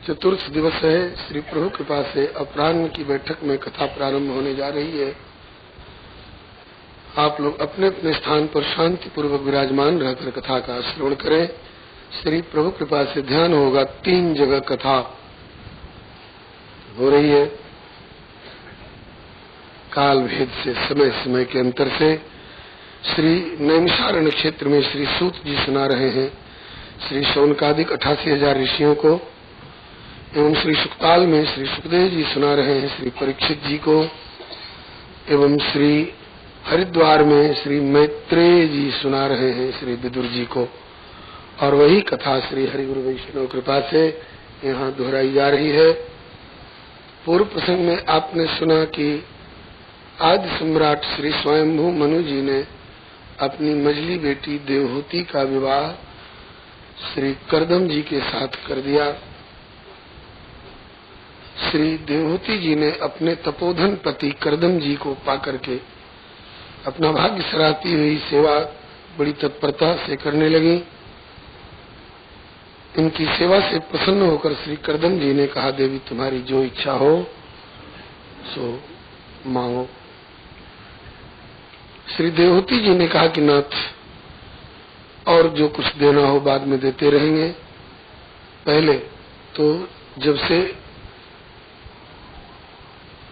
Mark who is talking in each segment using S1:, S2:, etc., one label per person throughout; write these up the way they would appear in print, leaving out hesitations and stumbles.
S1: चतुर्थ दिवस है। श्री प्रभु कृपा से अपराह्न की बैठक में कथा प्रारंभ होने जा रही है। आप लोग अपने अपने स्थान पर शांति पूर्वक विराजमान रहकर कथा का श्रवण करें। श्री प्रभु कृपा से ध्यान होगा। 3 जगह कथा हो रही है। काल भेद से, समय समय के अंतर से श्री नैमिषारण्य क्षेत्र में श्री सूत जी सुना रहे हैं श्री शौनकादिक 88,000 ऋषियों को, एवं श्री सुखताल में श्री सुखदेव जी सुना रहे हैं श्री परीक्षित जी को, एवं श्री हरिद्वार में श्री मैत्रेय जी सुना रहे हैं श्री विदुर जी को। और वही कथा श्री हरिगुरु वैष्णव कृपा से यहाँ दोहराई जा रही है। पूर्व प्रसंग में आपने सुना कि आदि सम्राट श्री स्वयंभू मनु जी ने अपनी मझली बेटी देवहूति का विवाह श्री करदम जी के साथ कर दिया। श्री देवहूति जी ने अपने तपोधन पति करदम जी को पाकर के अपना भाग्य सराहती हुई सेवा बड़ी तत्परता से करने लगी। इनकी सेवा से प्रसन्न होकर श्री करदम जी ने कहा, देवी तुम्हारी जो इच्छा हो सो मांगो। श्री देवहूति जी ने कहा कि नाथ, और जो कुछ देना हो बाद में देते रहेंगे। पहले तो जब से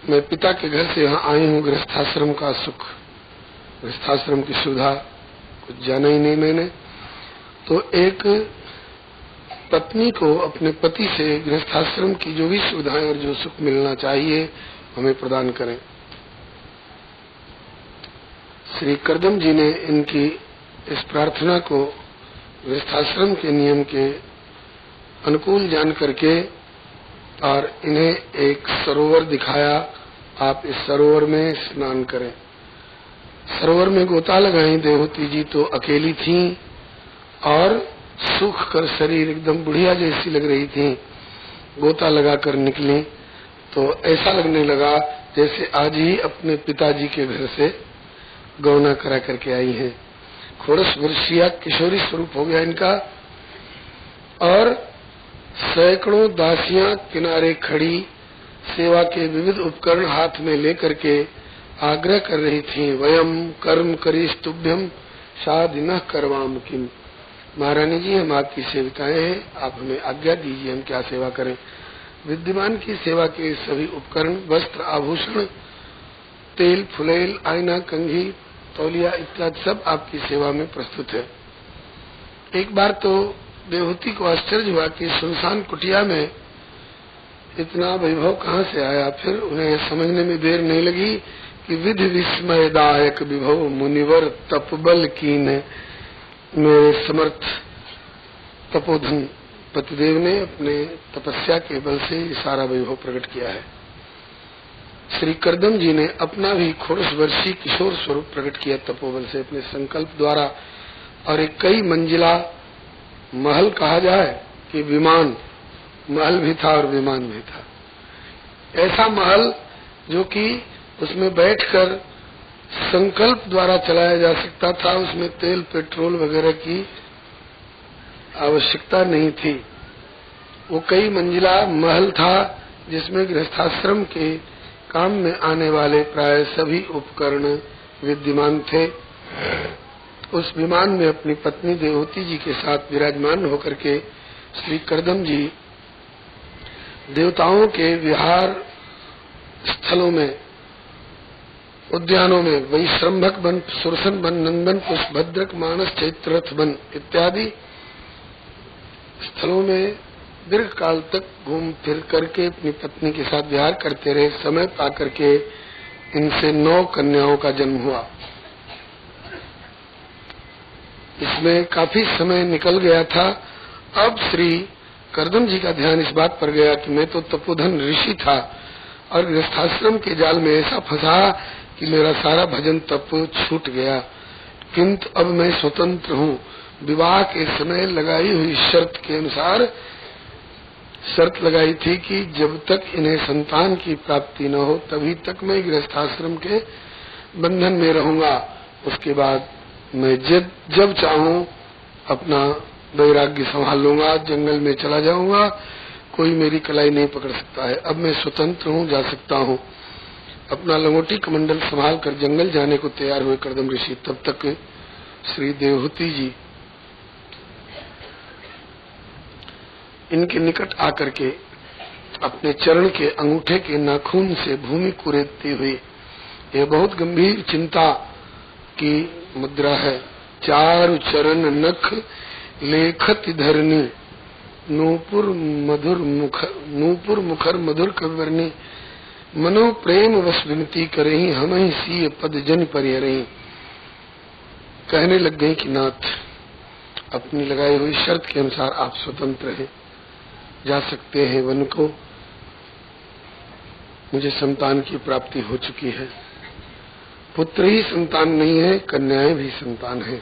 S1: मैं पिता के घर से यहाँ आई हूँ, गृहस्थाश्रम का सुख, गृहस्थाश्रम की सुविधा कुछ जाना ही नहीं मैंने। तो एक पत्नी को अपने पति से गृहस्थाश्रम की जो भी सुविधाएं और जो सुख मिलना चाहिए हमें प्रदान करें। श्री करदम जी ने इनकी इस प्रार्थना को गृहस्थाश्रम के नियम के अनुकूल जान करके और इन्हें एक सरोवर दिखाया। आप इस सरोवर में स्नान करें। सरोवर में गोता लगाई। देवहूति जी तो अकेली थीं और सूख कर शरीर एकदम बुढ़िया जैसी लग रही थीं। गोता लगाकर निकली तो ऐसा लगने लगा जैसे आज ही अपने पिताजी के घर से गौना करा करके आई हैं। खोड़स वर्षीय किशोरी स्वरूप हो गया इनका। और सैकड़ों दासियां किनारे खड़ी सेवा के विविध उपकरण हाथ में लेकर के आग्रह कर रही थीं। वयम कर्म करिस्तुभ्यम साधिनः करवाम किम। महारानी जी, हम आपकी सेविकाएं हैं, आप हमें आज्ञा दीजिए, हम क्या सेवा करें। विद्यमान की सेवा के सभी उपकरण, वस्त्र, आभूषण, तेल, फुलेल, आईना, कंघी, तौलिया इत्यादि सब आपकी सेवा में प्रस्तुत है। एक बार तो देवहूति को आश्चर्य हुआ कि सुनसान कुटिया में इतना वैभव कहाँ से आया। फिर उन्हें समझने में देर नहीं लगी कि विधि विस्मयदायक विभव मुनिवर तपबल कीन। मेरे समर्थ तपोधन पतिदेव ने अपने तपस्या के बल से सारा वैभव प्रकट किया है। श्री करदम जी ने अपना भी खोड़स वर्षीय किशोर स्वरूप प्रकट किया तपोबल से अपने संकल्प द्वारा। और एक कई मंजिला महल कहा जाए कि विमान, महल भी था और विमान भी था। ऐसा महल जो कि उसमें बैठकर संकल्प द्वारा चलाया जा सकता था। उसमें तेल, पेट्रोल वगैरह की आवश्यकता नहीं थी। वो कई मंजिला महल था जिसमें गृहस्थाश्रम के काम में आने वाले प्राय सभी उपकरण विद्यमान थे। उस विमान में अपनी पत्नी देवहूति जी के साथ विराजमान होकर के श्री करदम जी देवताओं के विहार स्थलों में, उद्यानों में, वैश्रम्भक वन, सुरसन वन, नंदन पुष्प, भद्रक, मानस, चैत्ररथ वन इत्यादि स्थलों में दीर्घ काल तक घूम फिर करके अपनी पत्नी के साथ विहार करते रहे। समय पा करके इनसे 9 कन्याओं का जन्म हुआ। इसमें काफी समय निकल गया था। अब श्री करदम जी का ध्यान इस बात पर गया कि मैं तो तपोधन ऋषि था और गृहस्थाश्रम के जाल में ऐसा फंसा कि मेरा सारा भजन तप छूट गया। किंतु अब मैं स्वतंत्र हूँ। विवाह के समय लगाई हुई शर्त के अनुसार शर्त लगाई थी कि जब तक इन्हें संतान की प्राप्ति न हो तभी तक मैं गृहस्थाश्रम के बंधन में रहूंगा। उसके बाद मैं जब चाहूं अपना वैराग्य संभाल लूंगा, जंगल में चला जाऊंगा, कोई मेरी कलाई नहीं पकड़ सकता है। अब मैं स्वतंत्र हूँ, जा सकता हूँ। अपना लंगोटी कमंडल संभाल कर जंगल जाने को तैयार हुए कर्दम ऋषि। तब तक श्री देवहूति जी इनके निकट आकर के अपने चरण के अंगूठे के नाखून से भूमि कुरेदते हुए, यह बहुत गंभीर चिंता की मुद्रा है। चारु चरण नख लेखत धरनी, नूपुर मुखर मधुर कविवर्णी, मनो प्रेम वश विनती करही, हम ही सीय पद जन परिहरही। कहने लग गई कि नाथ, अपनी लगाई हुई शर्त के अनुसार आप स्वतंत्र हैं, जा सकते हैं वन को। मुझे संतान की प्राप्ति हो चुकी है। पुत्र ही संतान नहीं है, कन्याएं भी संतान है।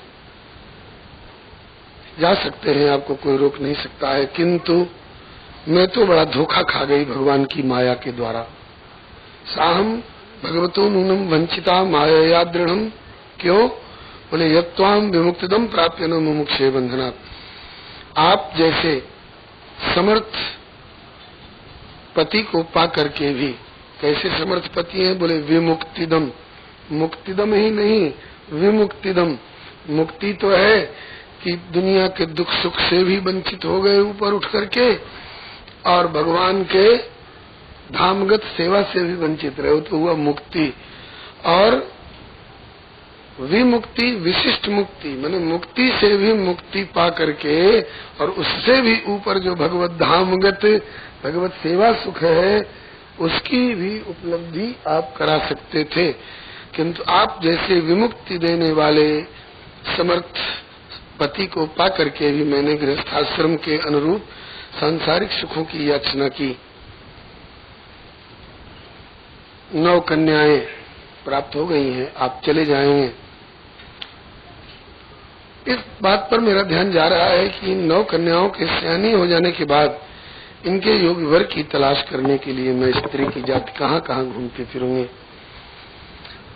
S1: जा सकते हैं, आपको कोई रोक नहीं सकता है। किंतु मैं तो बड़ा धोखा खा गई भगवान की माया के द्वारा। साहम भगवतो नूनम वंचिता माया दृढ़। क्यों? बोले यत्वाम विमुक्तदम प्राप्य न मुमुक्षे बंधनात्। आप जैसे समर्थ पति को पा करके भी, कैसे समर्थ पति हैं? बोले विमुक्तिदम, मुक्तिदम ही नहीं, विमुक्तिदम। मुक्ति तो है कि दुनिया के दुख सुख से भी वंचित हो गए ऊपर उठ करके, और भगवान के धामगत सेवा से भी वंचित रहे, तो हुआ मुक्ति। और विमुक्ति विशिष्ट मुक्ति, माने मुक्ति से भी मुक्ति पा करके, और उससे भी ऊपर जो भगवत धामगत भगवत सेवा सुख है, उसकी भी उपलब्धि आप करा सकते थे। किंतु आप जैसे विमुक्ति देने वाले समर्थ पति को पा करके भी मैंने गृहस्थाश्रम के अनुरूप सांसारिक सुखों की याचना की। 9 कन्याएं प्राप्त हो गई हैं, आप चले जाएंगे। इस बात पर मेरा ध्यान जा रहा है कि 9 कन्याओं के सयानी हो जाने के बाद इनके योग्य वर की तलाश करने के लिए मैं स्त्री की जाति कहाँ कहाँ घूमते फिरूंगी,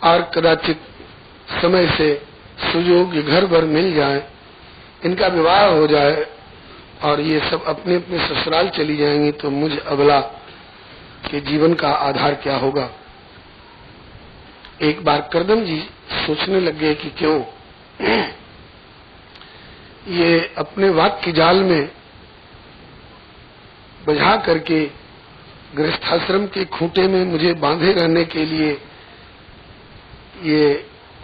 S1: और कदाचित समय से सुयोग्य घर भर मिल जाए, इनका विवाह हो जाए और ये सब अपने अपने ससुराल चली जाएंगी, तो मुझ अबला के जीवन का आधार क्या होगा। एक बार करदम जी सोचने लग गए कि क्यों ये अपने वाक्य जाल में बझा करके गृहस्थाश्रम के खूंटे में मुझे बांधे रहने के लिए ये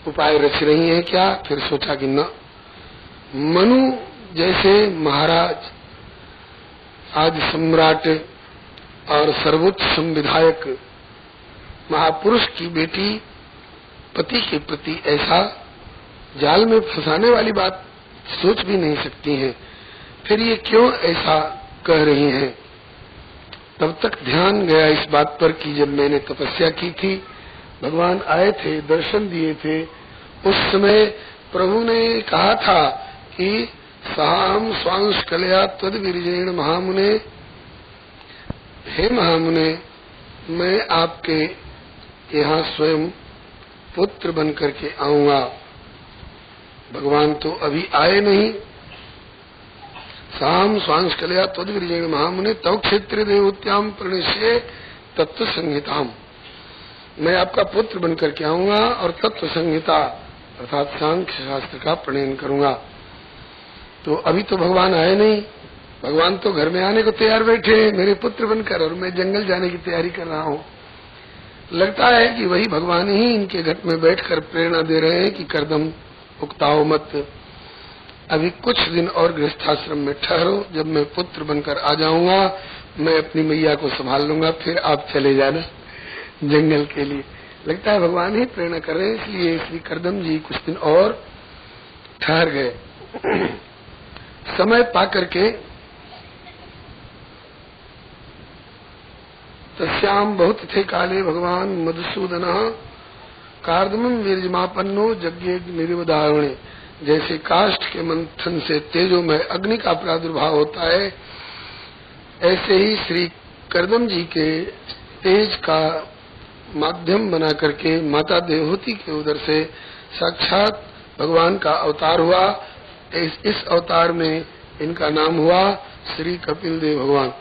S1: उपाय रच रही हैं क्या। फिर सोचा कि न, मनु जैसे महाराज, आदि सम्राट और सर्वोच्च संविधायक महापुरुष की बेटी पति के प्रति ऐसा जाल में फंसाने वाली बात सोच भी नहीं सकती हैं। फिर ये क्यों ऐसा कह रही हैं। तब तक ध्यान गया इस बात पर कि जब मैंने तपस्या की थी, भगवान आए थे, दर्शन दिए थे, उस समय प्रभु ने कहा था कि सहाम स्वांश कलया त्वद विरजेण महामुने, हे महामुने, मैं आपके यहाँ स्वयं पुत्र बन करके आऊंगा। भगवान तो अभी आए नहीं। साम स्वांश कलया त्वद विरजेण महामुने तव क्षेत्र देवत्याम प्रणश्ये तत्व संहिताम। मैं आपका पुत्र बन करके आऊंगा और तत्व संहिता अर्थात सांख्य शास्त्र का प्रणयन करूंगा। तो अभी तो भगवान आए नहीं, भगवान तो घर में आने को तैयार बैठे हैं मेरे पुत्र बनकर, और मैं जंगल जाने की तैयारी कर रहा हूँ। लगता है कि वही भगवान ही इनके घट में बैठकर प्रेरणा दे रहे हैं कि करदम उकताओ मत, अभी कुछ दिन और गृहस्थाश्रम में ठहरो, जब मैं पुत्र बनकर आ जाऊंगा मैं अपनी मैया को संभाल लूंगा, फिर आप चले जाना जंगल के लिए। लगता है भगवान ही प्रेरणा कर रहे हैं, इसलिए श्री करदम जी कुछ दिन और ठहर गए। समय पा करके तस्याम बहुत थे काले भगवान मधुसूदन कार्दमम वीर्यमापन्नो यज्ञ निर्वदारणे। जैसे काष्ठ के मंथन से तेजोमय अग्नि का प्रादुर्भाव होता है, ऐसे ही श्री करदम जी के तेज का माध्यम बना करके माता देवहूति के उदर से साक्षात भगवान का अवतार हुआ। इस अवतार में इनका नाम हुआ श्री कपिल देव भगवान।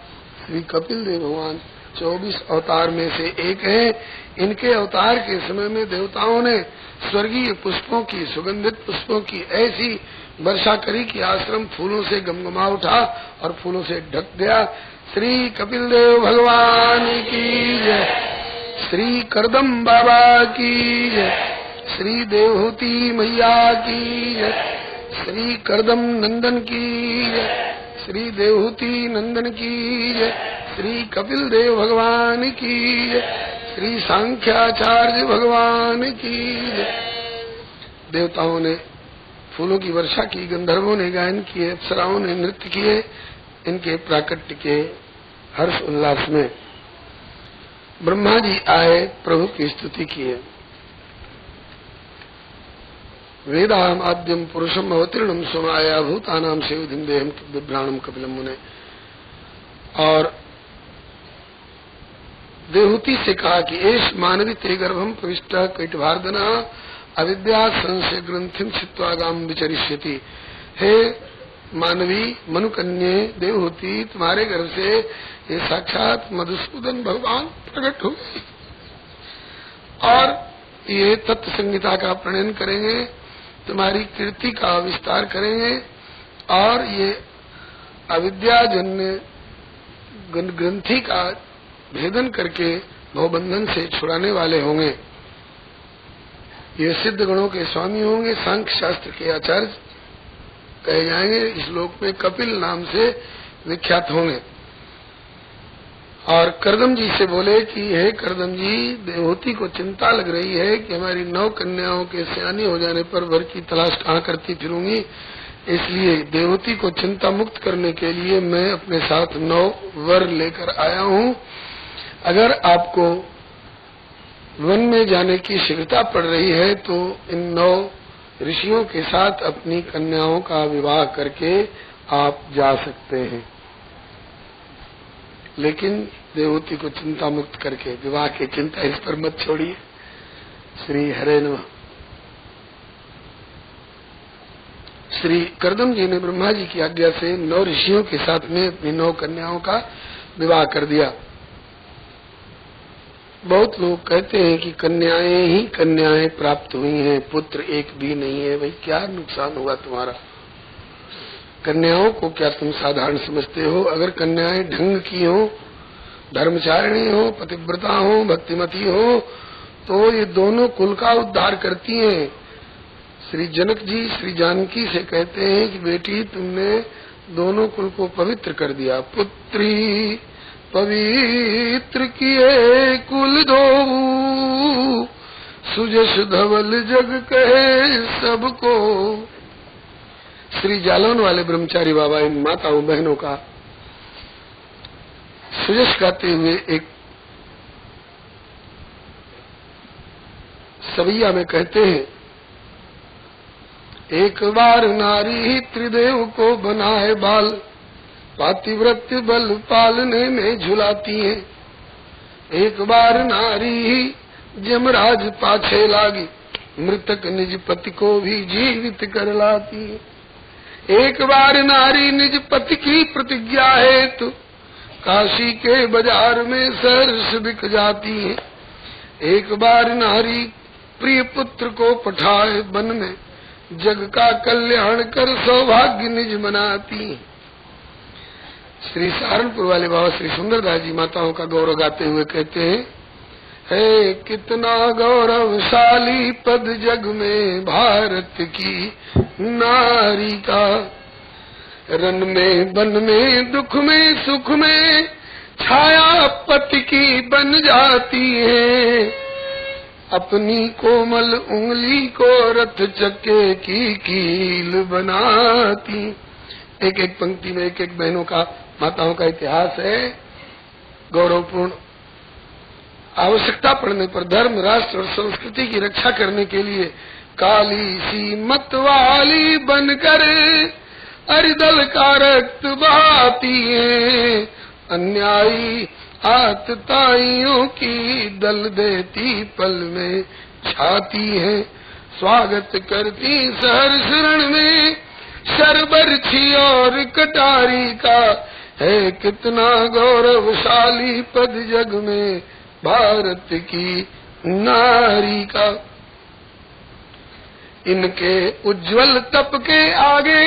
S1: श्री कपिल देव भगवान 24 अवतार में से एक है। इनके अवतार के समय में देवताओं ने स्वर्गीय पुष्पों की, सुगंधित पुष्पों की ऐसी वर्षा करी कि आश्रम फूलों से गमगमा उठा और फूलों से ढक गया। श्री कपिल देव भगवान की जय, श्री करदम बाबा की जय, श्री देवहूति मैया की जय, श्री करदम नंदन की जय, श्री देवहूति नंदन की जय, श्री कपिल देव भगवान की जय, श्री सांख्याचार्य भगवान की जय। देवताओं ने फूलों की वर्षा की, गंधर्वों ने गायन किए, अप्सराओं ने नृत्य किए। इनके प्राकट्य के हर्ष उल्लास में ब्रह्मा जी आए, प्रभु की स्तुति किए। वेदाहम आद्यम पुरुषम अवतीर्णम स्वमाया भूतानाम सेवधिम देहम बिभ्राणम कपिलम मुने। और देवहूति से कहा कि एष मानवी ते गर्भम प्रविष्ट कैटभार्दना अविद्या संशय ग्रंथिम छित्वागाम विचरिष्यति। हे मानवी, मनुकन्ये, देवहूति, तुम्हारे गर्भ से ये साक्षात मधुसूदन भगवान प्रकट हुए और ये तत्व संहिता का प्रणयन करेंगे, तुम्हारी कीर्ति का विस्तार करेंगे और ये अविद्याजन्य ग्रंथि का भेदन करके भवबंधन से छुड़ाने वाले होंगे। ये सिद्ध गणों के स्वामी होंगे, सांख्य शास्त्र के आचार्य कहे जाएंगे। इस लोक में कपिल नाम से विख्यात होंगे। और करदम जी से बोले कि हे करदम जी, देवहूति को चिंता लग रही है कि हमारी 9 कन्याओं के सयानी हो जाने पर वर की तलाश कहाँ करती फिरूंगी, इसलिए देवहूति को चिंता मुक्त करने के लिए मैं अपने साथ 9 वर लेकर आया हूँ। अगर आपको वन में जाने की शीघ्रता पड़ रही है तो इन 9 ऋषियों के साथ अपनी कन्याओं का विवाह करके आप जा सकते हैं, लेकिन देवहूति को चिंता मुक्त करके विवाह की चिंता इस पर मत छोड़िए। श्री हरे नमः। श्री करदम जी ने ब्रह्मा जी की आज्ञा से 9 ऋषियों के साथ में अपनी 9 कन्याओं का विवाह कर दिया। बहुत लोग कहते हैं कि कन्याएं ही कन्याएं प्राप्त हुई हैं, पुत्र एक भी नहीं है। भाई क्या नुकसान हुआ तुम्हारा? कन्याओं को क्या तुम साधारण समझते हो? अगर कन्याएं ढंग की हो, धर्मचारिणी हो, पतिव्रता हो, भक्तिमती हो, तो ये दोनों कुल का उद्धार करती हैं। श्री जनक जी श्री जानकी से कहते हैं कि बेटी, तुमने दोनों कुल को पवित्र कर दिया। पुत्री पवित्र किए कुल दो, सुजस धवल जग कहे सबको। श्री जालौन वाले ब्रह्मचारी बाबा इन माताओं बहनों का सुजस गाते हुए एक सवैया में कहते हैं, एक बार नारी त्रिदेव को बनाए बाल, पातिव्रत्य बल पालने में झुलाती है। एक बार नारी जमराज पाछे लागी, मृतक निज पति को भी जीवित कर लाती है। एक बार नारी निज पति की प्रतिज्ञा हेतु काशी के बाजार में सरस बिक जाती है। एक बार नारी प्रिय पुत्र को पठाए वन में, जग का कल्याण कर सौभाग्य निज बनाती है। श्री सहारनपुर वाले बाबा श्री सुंदरदास जी माताओं का गौरव गाते हुए कहते हैं, है कितना गौरवशाली पद जग में भारत की नारी का। रन में बन में दुख में सुख में छाया पति की बन जाती है। अपनी कोमल उंगली को रथ चक्के की कील बनाती। एक एक पंक्ति में एक एक बहनों का, माताओं का इतिहास है गौरवपूर्ण। आवश्यकता पड़ने पर धर्म, राष्ट्र और संस्कृति की रक्षा करने के लिए काली सी मत वाली बनकर अरिदल का रक्त बहाती है। अन्यायी आतताइयों की दल देती पल में छाती है। स्वागत करती सहर शरण में शरबरछी और कटारी का, है कितना गौरवशाली पद जग में भारत की नारी का। इनके उज्जवल तप के आगे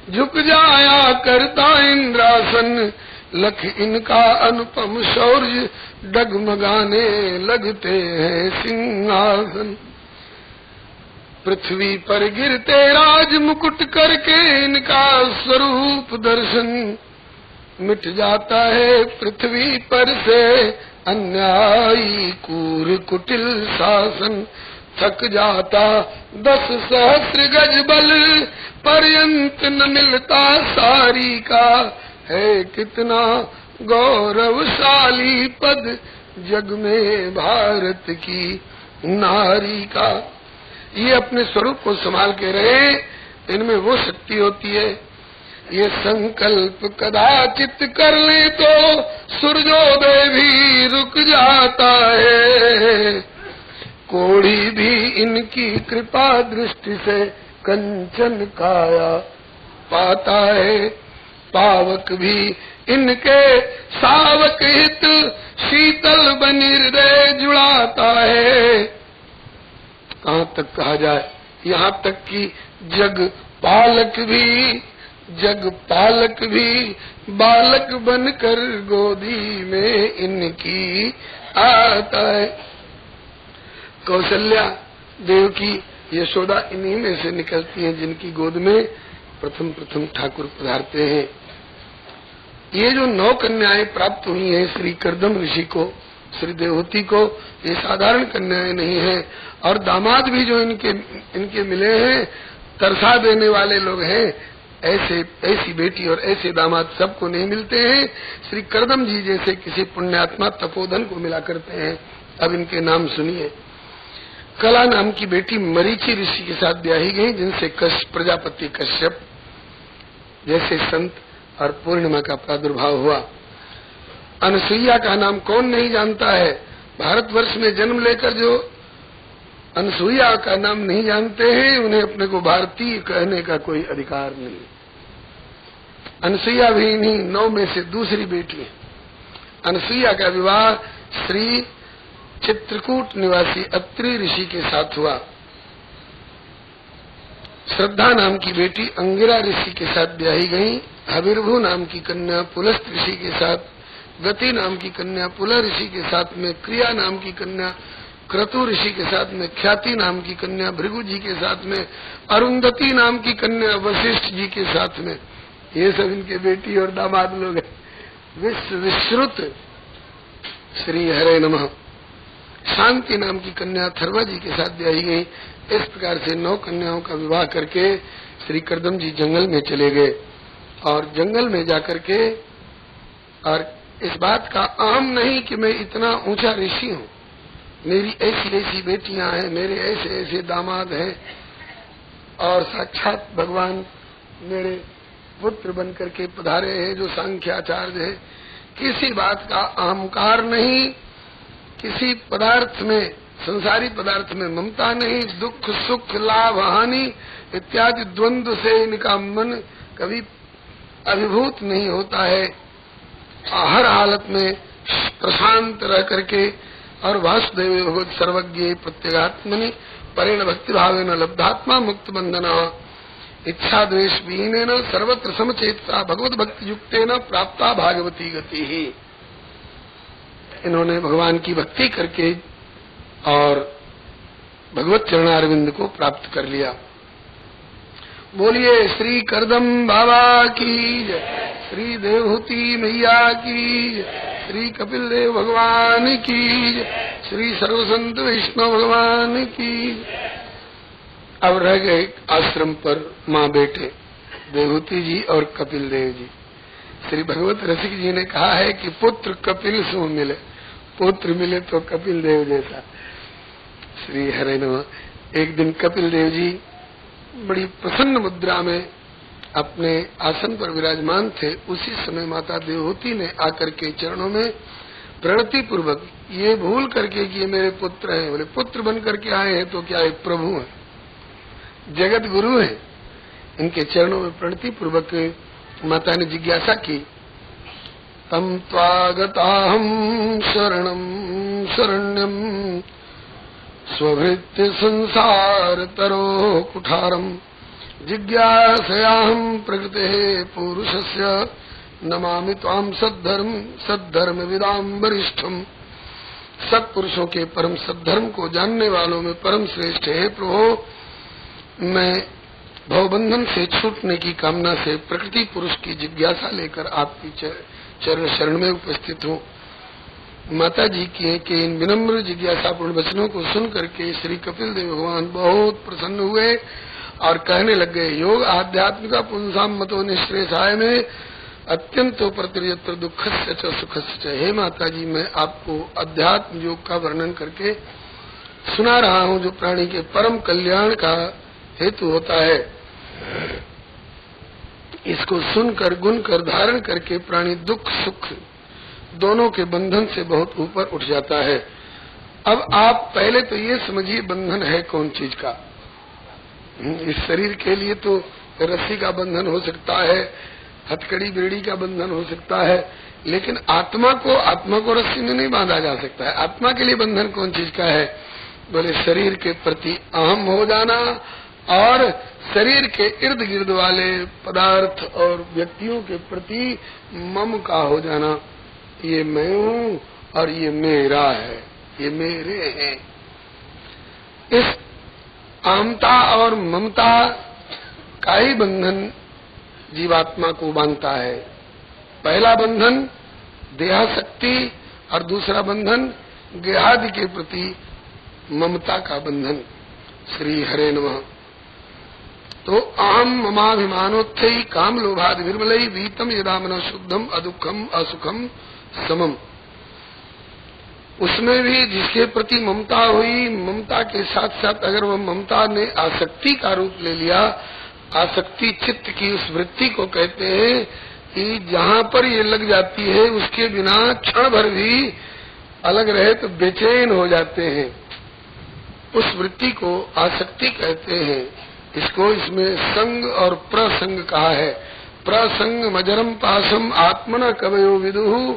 S1: झुक जाया करता इंद्रासन, लख इनका अनुपम शौर्य डगमगाने लगते हैं सिंहासन। पृथ्वी पर गिरते राज मुकुट करके इनका स्वरूप दर्शन, मिट जाता है पृथ्वी पर से अन्यायी कूर कुटिल शासन। थक जाता 10 सहस्र गज बल पर्यंत न मिलता सारी का, है कितना गौरवशाली पद जग में भारत की नारी का। ये अपने स्वरूप को संभाल के रहे, इनमें वो शक्ति होती है। ये संकल्प कदाचित कर ले तो सूर्योदय भी रुक जाता है, कोढ़ी भी इनकी कृपा दृष्टि से कंचन काया पाता है। पावक भी इनके सावक हित शीतल बनी हृदय जुड़ाता है। कहाँ तक कहा जाए, यहाँ तक कि जग पालक भी बालक बनकर गोदी में इनकी आता है। कौशल्या, देवकी, यशोदा इन्हीं में से निकलती हैं जिनकी गोद में प्रथम ठाकुर पधारते हैं। ये जो 9 कन्याएं प्राप्त हुई हैं श्री कर्दम ऋषि को, श्री देवहूति को, ये साधारण कन्याएं नहीं है। और दामाद भी जो इनके मिले हैं तरसा देने वाले लोग हैं। ऐसी बेटी और ऐसे दामाद सबको नहीं मिलते हैं। श्री कर्दम जी जैसे किसी पुण्यात्मा तपोधन को मिला करते हैं। अब इनके नाम सुनिए। कला नाम की बेटी मरीचि ऋषि के साथ ब्याही गई, जिनसे प्रजापति कश्यप जैसे संत और पूर्णिमा का प्रादुर्भाव हुआ। अनसुईया का नाम कौन नहीं जानता है। भारतवर्ष में जन्म लेकर जो अनसुईया का नाम नहीं जानते हैं, उन्हें अपने को भारतीय कहने का कोई अधिकार नहीं। अनसुईया भी इन्हीं 9 में से दूसरी बेटी है। अनसुईया का विवाह श्री चित्रकूट निवासी अत्रि ऋषि के साथ हुआ। श्रद्धा नाम की बेटी अंगिरा ऋषि के साथ ब्याही गई। हविर्भु नाम की कन्या पुलस्त ऋषि के साथ, गति नाम की कन्या पुला ऋषि के साथ में, क्रिया नाम की कन्या क्रतु ऋषि के साथ में, ख्याति नाम की कन्या भृगु जी के साथ में, अरुंधति नाम की कन्या वशिष्ठ जी के साथ में। ये सब इनके बेटी और दामाद लोग हैं। विश्रुत श्री हरे नमः। शांति नाम की कन्या थर्वा जी के साथ ब्याही गई। इस प्रकार से 9 कन्याओं का विवाह करके श्री कर्दम जी जंगल में चले गए। और जंगल में जाकर के, और इस बात का आम नहीं कि मैं इतना ऊंचा ऋषि हूँ, मेरी ऐसी बेटियां हैं, मेरे ऐसे दामाद हैं, और साक्षात भगवान मेरे पुत्र बन करके पधारे हैं जो सांख्याचार्य है। किसी बात का अहंकार नहीं, किसी पदार्थ में, संसारी पदार्थ में ममता नहीं, दुख सुख लाभ हानि इत्यादि द्वंद्व से इनका मन कभी अभिभूत नहीं होता है। हर हालत में प्रशांत रह करके, और वासुदेव भगवत सर्वज्ञ प्रत्यगात्मनि परेण भक्ति भावेन लब्धात्मा मुक्त बंधना इच्छा द्वेष विहीनेन सर्वत्र समचेतसा भगवत भक्ति युक्तेन प्राप्ता भागवती गति ही। इन्होंने भगवान की भक्ति करके और भगवत चरणारविंद को प्राप्त कर लिया। बोलिए श्री कर्दम बाबा की जय, श्री देवहूति मैया की जय, श्री कपिल देव भगवान की जय, श्री सर्वसंत वैष्णव भगवान की। अब रह गए आश्रम पर माँ बेटे देवहूति जी और कपिल देव जी। श्री भगवत रसिक जी ने कहा है कि पुत्र कपिल सो मिले, पुत्र मिले तो कपिल देव जैसा। श्री हरे नमः। एक दिन कपिल देव जी बड़ी प्रसन्न मुद्रा में अपने आसन पर विराजमान थे। उसी समय माता देवहूति ने आकर के चरणों में प्रणति पूर्वक, ये भूल करके कि ये मेरे पुत्र हैं, बोले पुत्र बन करके आए हैं तो क्या एक प्रभु है, जगत गुरु है। इनके चरणों में प्रणति पूर्वक माता ने जिज्ञासा की तम त्वागताहं शरणं शरण्यं स्वभृत्य संसार तरो कुठारम जिज्ञासयाहं प्रकृते पुरुषस्य नमामि त्वां सद्धर्म विदाम वरिष्ठम। सत्पुरुषों के परम सद्धर्म को जानने वालों में परम श्रेष्ठ है प्रभु। मैं भवबंधन से छूटने की कामना से प्रकृति पुरुष की जिज्ञासा लेकर आपकी चरण शरण में उपस्थित हूँ। माता जी के इन विनम्र जिज्ञासापूर्ण वचनों को सुन करके श्री कपिल देव भगवान बहुत प्रसन्न हुए और कहने लग गए, योग आध्यात्मिका पुंसाम मतो निश्रेषाय में अत्यंतो प्रतियत्र दुखस्य च सुखस्य च। हे माता जी, मैं आपको अध्यात्म योग का वर्णन करके सुना रहा हूँ जो प्राणी के परम कल्याण का हेतु होता है। इसको सुनकर गुण कर धारण करके प्राणी दुख सुख दोनों के बंधन से बहुत ऊपर उठ जाता है। अब आप पहले तो ये समझिए बंधन है कौन चीज का। इस शरीर के लिए तो रस्सी का बंधन हो सकता है, हथकड़ी बेड़ी का बंधन हो सकता है, लेकिन आत्मा को रस्सी में नहीं बांधा जा सकता है। आत्मा के लिए बंधन कौन चीज का है? बोले शरीर के प्रति अहम हो जाना और शरीर के इर्द गिर्द वाले पदार्थ और व्यक्तियों के प्रति मम का हो जाना। ये मैं हूँ और ये मेरा है, ये मेरे हैं। इस अहमता और ममता का ही बंधन जीवात्मा को बांधता है। पहला बंधन देहासक्ति और दूसरा बंधन गेहादि के प्रति ममता का बंधन। श्री हरे नमः। तो अहम ममाभिमानोत्थई काम लोभादि विर्मलई वीतम यदा मन शुद्धम अदुखम असुखम समम। उसमें भी जिसके प्रति ममता हुई, ममता के साथ साथ अगर वह ममता ने आसक्ति का रूप ले लिया, आसक्ति चित्त की उस वृत्ति को कहते हैं कि जहाँ पर ये लग जाती है उसके बिना क्षण भर भी अलग रहे तो बेचैन हो जाते हैं। उस वृत्ति को आसक्ति कहते हैं। इसको इसमें संग और प्रसंग कहा है। प्रसंग मजरम पासम आत्मना कवयो विदुहु।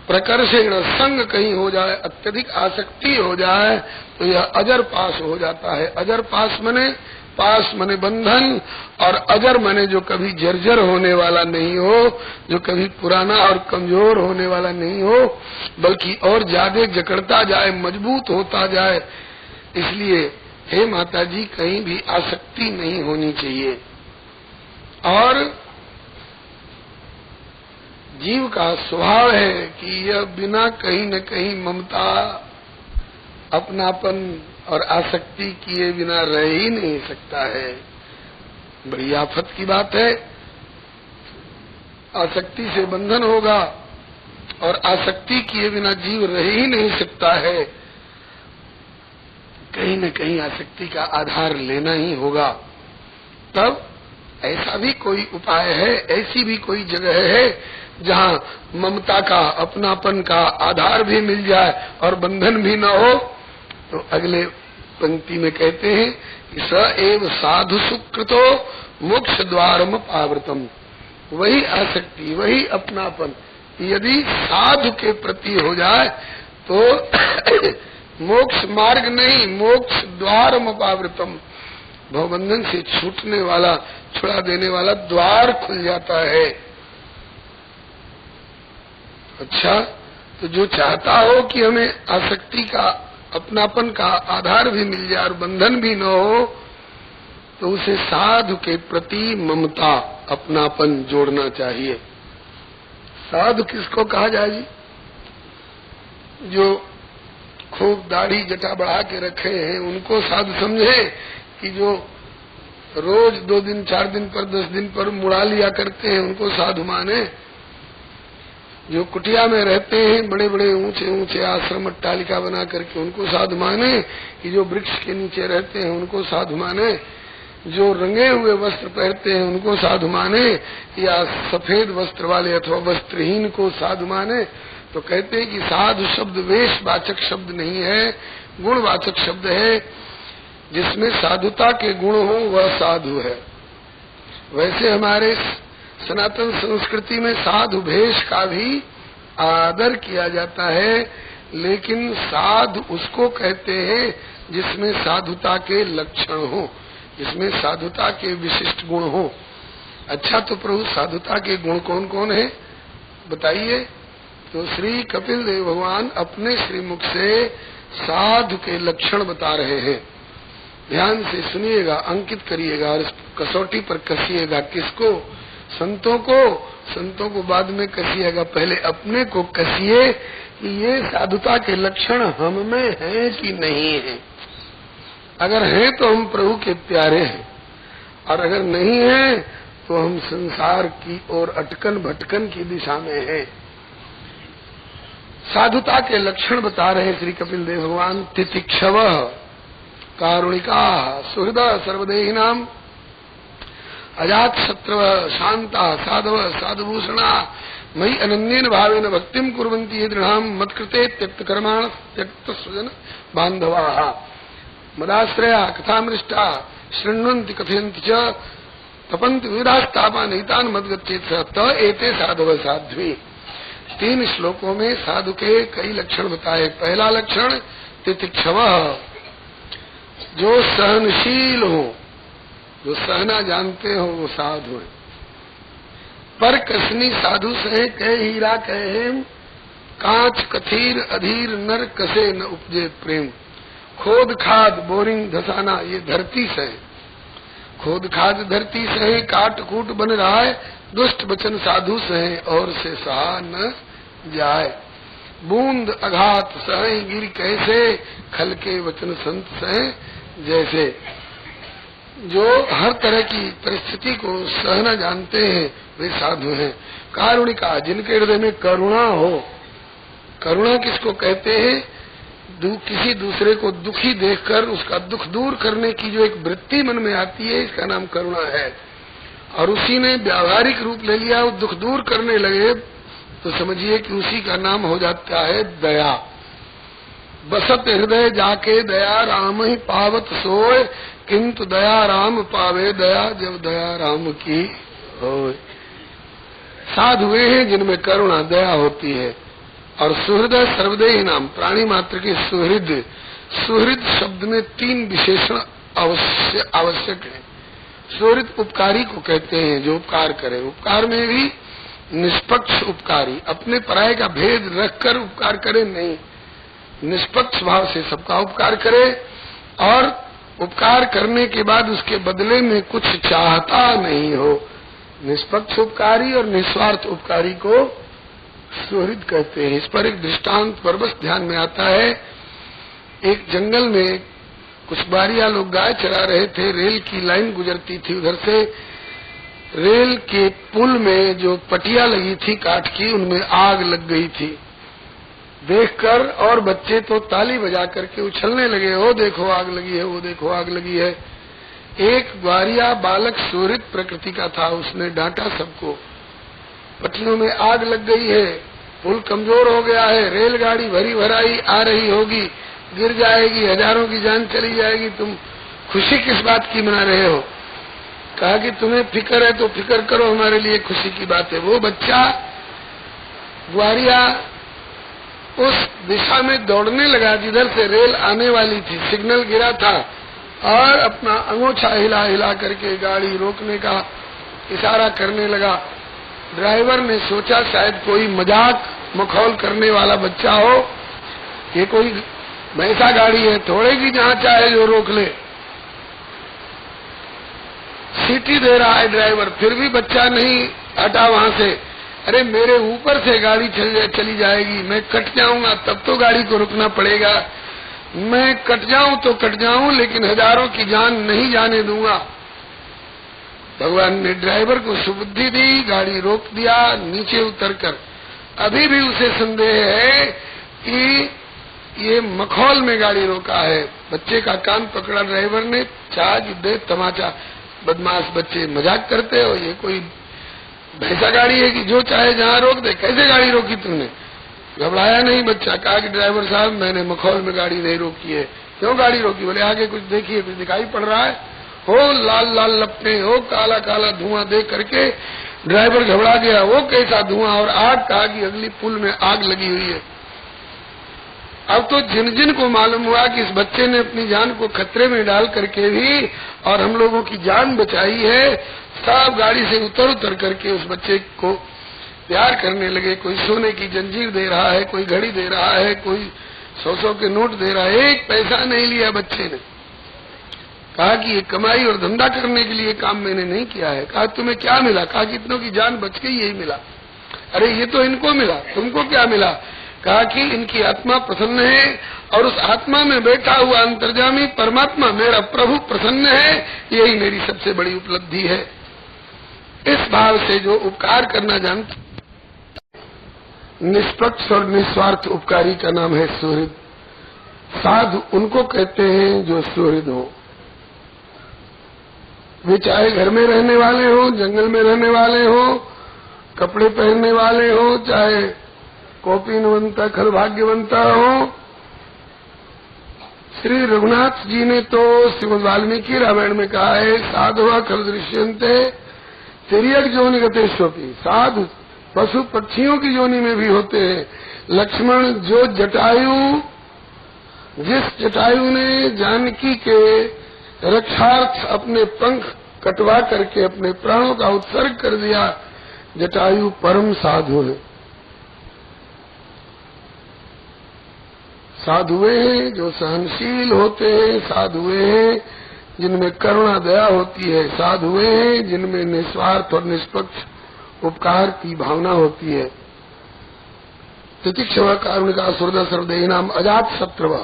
S1: प्रकर्षेण संग कहीं हो जाए, अत्यधिक आसक्ति हो जाए तो यह अजर पास हो जाता है। अजर पास मने बंधन, और अजर मने जो कभी जर्जर होने वाला नहीं हो, जो कभी पुराना और कमजोर होने वाला नहीं हो, बल्कि और ज्यादा जकड़ता जाए, मजबूत होता जाए। इसलिए हे माता जी, कहीं भी आसक्ति नहीं होनी चाहिए। और जीव का स्वभाव है कि यह बिना कहीं न कहीं ममता, अपनापन और आसक्ति किए बिना रह ही नहीं सकता है। बड़ी आफत की बात है। आसक्ति से बंधन होगा और आसक्ति किए बिना जीव रह ही नहीं सकता है। कहीं न कहीं आसक्ति का आधार लेना ही होगा। तब ऐसा भी कोई उपाय है, ऐसी भी कोई जगह है जहाँ ममता का, अपनापन का आधार भी मिल जाए और बंधन भी न हो। तो अगले पंक्ति में कहते हैं कि स एव साधु सुकृतो मोक्ष द्वारम पावृतम। वही आसक्ति, वही अपनापन यदि साधु के प्रति हो जाए तो मोक्ष मार्ग नहीं, मोक्ष द्वारम पावृतम, भवबंधन से छूटने वाला, छुड़ा देने वाला द्वार खुल जाता है। अच्छा, तो जो चाहता हो कि हमें आसक्ति का, अपनापन का आधार भी मिल जाए और बंधन भी न हो, तो उसे साधु के प्रति ममता, अपनापन जोड़ना चाहिए। साधु किसको कहा जाए जी? जो खूब दाढ़ी जटा बढ़ा के रखे हैं उनको साधु समझे, कि जो रोज 2 दिन 4 दिन पर 10 दिन पर मुड़ा लिया करते हैं उनको साधु माने? जो कुटिया में रहते हैं, बड़े बड़े ऊंचे ऊंचे आश्रम अट्टालिका बना करके, उनको साधु माने? कि जो वृक्ष के नीचे रहते हैं उनको साधु माने? जो रंगे हुए वस्त्र पहनते हैं उनको साधु माने? या सफेद वस्त्र वाले अथवा वस्त्रहीन को साधु माने? तो कहते हैं कि साधु शब्द वेशवाचक शब्द नहीं है, गुणवाचक शब्द है। जिसमें साधुता के गुण हो वह साधु है। वैसे हमारे सनातन संस्कृति में साधु भेष का भी आदर किया जाता है, लेकिन साधु उसको कहते हैं जिसमें साधुता के लक्षण हो, जिसमें साधुता के विशिष्ट गुण हो। अच्छा, तो प्रभु साधुता के गुण कौन कौन है बताइए। तो श्री कपिल देव भगवान अपने श्रीमुख से साधु के लक्षण बता रहे हैं। ध्यान से सुनिएगा, अंकित करिएगा और इस कसौटी पर कसिएगा। किसको? संतों को। संतों को बाद में कसिएगा, पहले अपने को कसिए कि ये साधुता के लक्षण हम में हैं कि नहीं है। अगर हैं तो हम प्रभु के प्यारे हैं, और अगर नहीं हैं तो हम संसार की ओर अटकन भटकन की दिशा में हैं। साधुता के लक्षण बता रहे श्री कपिल देव भगवान। तितिक्षव कारुणिका सुहृद सर्वदेहिनाम अजात शत्रव शांता साधव साधुभूषणा मयि अनन्येन भावेन भक्तिम कुर्वन्ति ये दृढ़ाम मत्कृते त्यक्त कर्माण त्यक्त स्वजन बांधवाः मदाश्रया कथामृष्टा शृण्वन्ति कथयन्ति च तपन्ति विविधास्तापा निहितान मद्गच्छेत् त एते साधव साध्वी। 3 श्लोकों में साधु के कई लक्षण बताए। पहला लक्षण तितिक्षव, जो सहनशील हो, जो सहना जानते हो वो साधु है। पर कसनी साधु सहे कह हीरा कहे कांच कथीर अधीर नर कसे न उपजे प्रेम। खोद खाद बोरिंग धसाना ये धरती सहे, खोद खाद धरती सहे काट कूट बन रहा है। दुष्ट वचन साधु सहे और से सहा न जाए। बूंद अघात सहे गिर कैसे खल के वचन संत सहे जैसे। जो हर तरह की परिस्थिति को सहना जानते हैं वे साधु हैं। कारुणिका, जिनके हृदय में करुणा हो। करुणा किसको कहते हैं? किसी दूसरे को दुखी देखकर उसका दुख दूर करने की जो एक वृत्ति मन में आती है, इसका नाम करुणा है। और उसी ने व्यावहारिक रूप ले लिया, वो दुख दूर करने लगे तो समझिए कि उसी का नाम हो जाता है दया। बसत हृदय जाके दया राम ही पावत सोए, किंतु दया राम पावे दया जब दया राम की होए। साधु वे हैं जिनमें करुणा दया होती है। और सुहृद सर्वदेही नाम, प्राणी मात्र के सुहृद। सुहृद शब्द में 3 विशेषण आवश्यक है। सुहृद उपकारी को कहते हैं, जो उपकार करे। उपकार में भी निष्पक्ष उपकारी, अपने पराये का भेद रखकर उपकार करे नहीं, निष्पक्ष भाव से सबका उपकार करे और उपकार करने के बाद उसके बदले में कुछ चाहता नहीं हो। निष्पक्ष उपकारी और निस्वार्थ उपकारी को सुहृद कहते हैं। इस पर एक दृष्टांत परबस ध्यान में आता है। एक जंगल में कुछ बारिया लोग गाय चरा रहे थे, रेल की लाइन गुजरती थी उधर से। रेल के पुल में जो पटिया लगी थी काठ की, उनमें आग लग गई थी। देखकर और बच्चे तो ताली बजा करके उछलने लगे, ओ देखो आग लगी है, वो देखो आग लगी है। एक ग्वारिया बालक सुहृद प्रकृति का था, उसने डांटा सबको, पटरियों में आग लग गई है, पुल कमजोर हो गया है, रेलगाड़ी भरी भराई आ रही होगी, गिर जाएगी, हजारों की जान चली जाएगी, तुम खुशी किस बात की मना रहे हो? कहा कि तुम्हें फिक्र है तो फिक्र करो, हमारे लिए खुशी की बात है। वो बच्चा ग्वारिया उस दिशा में दौड़ने लगा जिधर से रेल आने वाली थी। सिग्नल गिरा था और अपना अंगूठा हिला हिला करके गाड़ी रोकने का इशारा करने लगा। ड्राइवर ने सोचा शायद कोई मजाक मखौल करने वाला बच्चा हो, ये कोई भैंसा गाड़ी है, थोड़े की जहाँ चाहे जो रोक ले। सीटी दे रहा है ड्राइवर, फिर भी बच्चा नहीं हटा वहाँ से। अरे मेरे ऊपर से गाड़ी चली जाएगी, मैं कट जाऊंगा, तब तो गाड़ी को रुकना पड़ेगा। मैं कट जाऊं तो कट जाऊं, लेकिन हजारों की जान नहीं जाने दूंगा। भगवान ने ड्राइवर को सुबुद्धि दी, गाड़ी रोक दिया नीचे उतरकर। अभी भी उसे संदेह है कि ये मखौल में गाड़ी रोका है। बच्चे का कान पकड़ा ड्राइवर ने, चाह दे तमाचा, बदमाश बच्चे मजाक करते हो, ये कोई भैंसा गाड़ी है कि जो चाहे जहाँ रोक दे? कैसे गाड़ी रोकी तुमने? घबराया नहीं बच्चा, कहा कि ड्राइवर साहब मैंने मखौल में गाड़ी नहीं रोकी है। क्यों गाड़ी रोकी? बोले आगे कुछ देखिए, कुछ दिखाई पड़ रहा है, हो लाल लाल लपटें, हो काला काला धुआं देख करके ड्राइवर घबरा गया, वो कैसा धुआं, और आग कहा कि अगली पुल में आग लगी हुई है। अब तो जिन जिन को मालूम हुआ कि इस बच्चे ने अपनी जान को खतरे में डाल करके भी और हम लोगों की जान बचाई है, सब गाड़ी से उतर करके उस बच्चे को प्यार करने लगे। कोई सोने की जंजीर दे रहा है, कोई घड़ी दे रहा है, कोई 100-100 के नोट दे रहा है। एक पैसा नहीं लिया बच्चे ने। कहा कि ये कमाई और धंधा करने के लिए काम मैंने नहीं किया है। कहा तुम्हें क्या मिला? कहा कि इतनों की जान बच गई, यही मिला। अरे ये तो इनको मिला, तुमको क्या मिला? कहा कि इनकी आत्मा प्रसन्न है और उस आत्मा में बैठा हुआ अंतर्जामी परमात्मा मेरा प्रभु प्रसन्न है, यही मेरी सबसे बड़ी उपलब्धि है। इस भाव से जो उपकार करना जानता, निष्पक्ष और निस्वार्थ उपकारी का नाम है सुहृद। साधु उनको कहते हैं जो सुहृद हो। वे चाहे घर में रहने वाले हो, जंगल में रहने वाले हो, कपड़े पहनने वाले हो, चाहे कौपीनवंता खल भाग्यवंता हो। श्री रघुनाथ जी ने तो श्रीमद् वाल्मीकि रामायण में कहा है, साधुआ खल दृश्यन्ते तिर्यक जोनि गतेष्वपि। साधु पशु पक्षियों की जोनि में भी होते हैं। लक्ष्मण जो जटायु, जिस जटायु ने जानकी के रक्षार्थ अपने पंख कटवा करके अपने प्राणों का उत्सर्ग कर दिया, जटायु परम साधु है। साधुए हैं जो सहनशील होते हैं, साधुए हैं जिनमें करुणा दया होती है, साधुए हैं जिनमें निस्वार्थ और निष्पक्ष उपकार की भावना होती है। तितिक्षमा कारुणिका सुहृदा सर्वदेही नाम अजात शत्रु।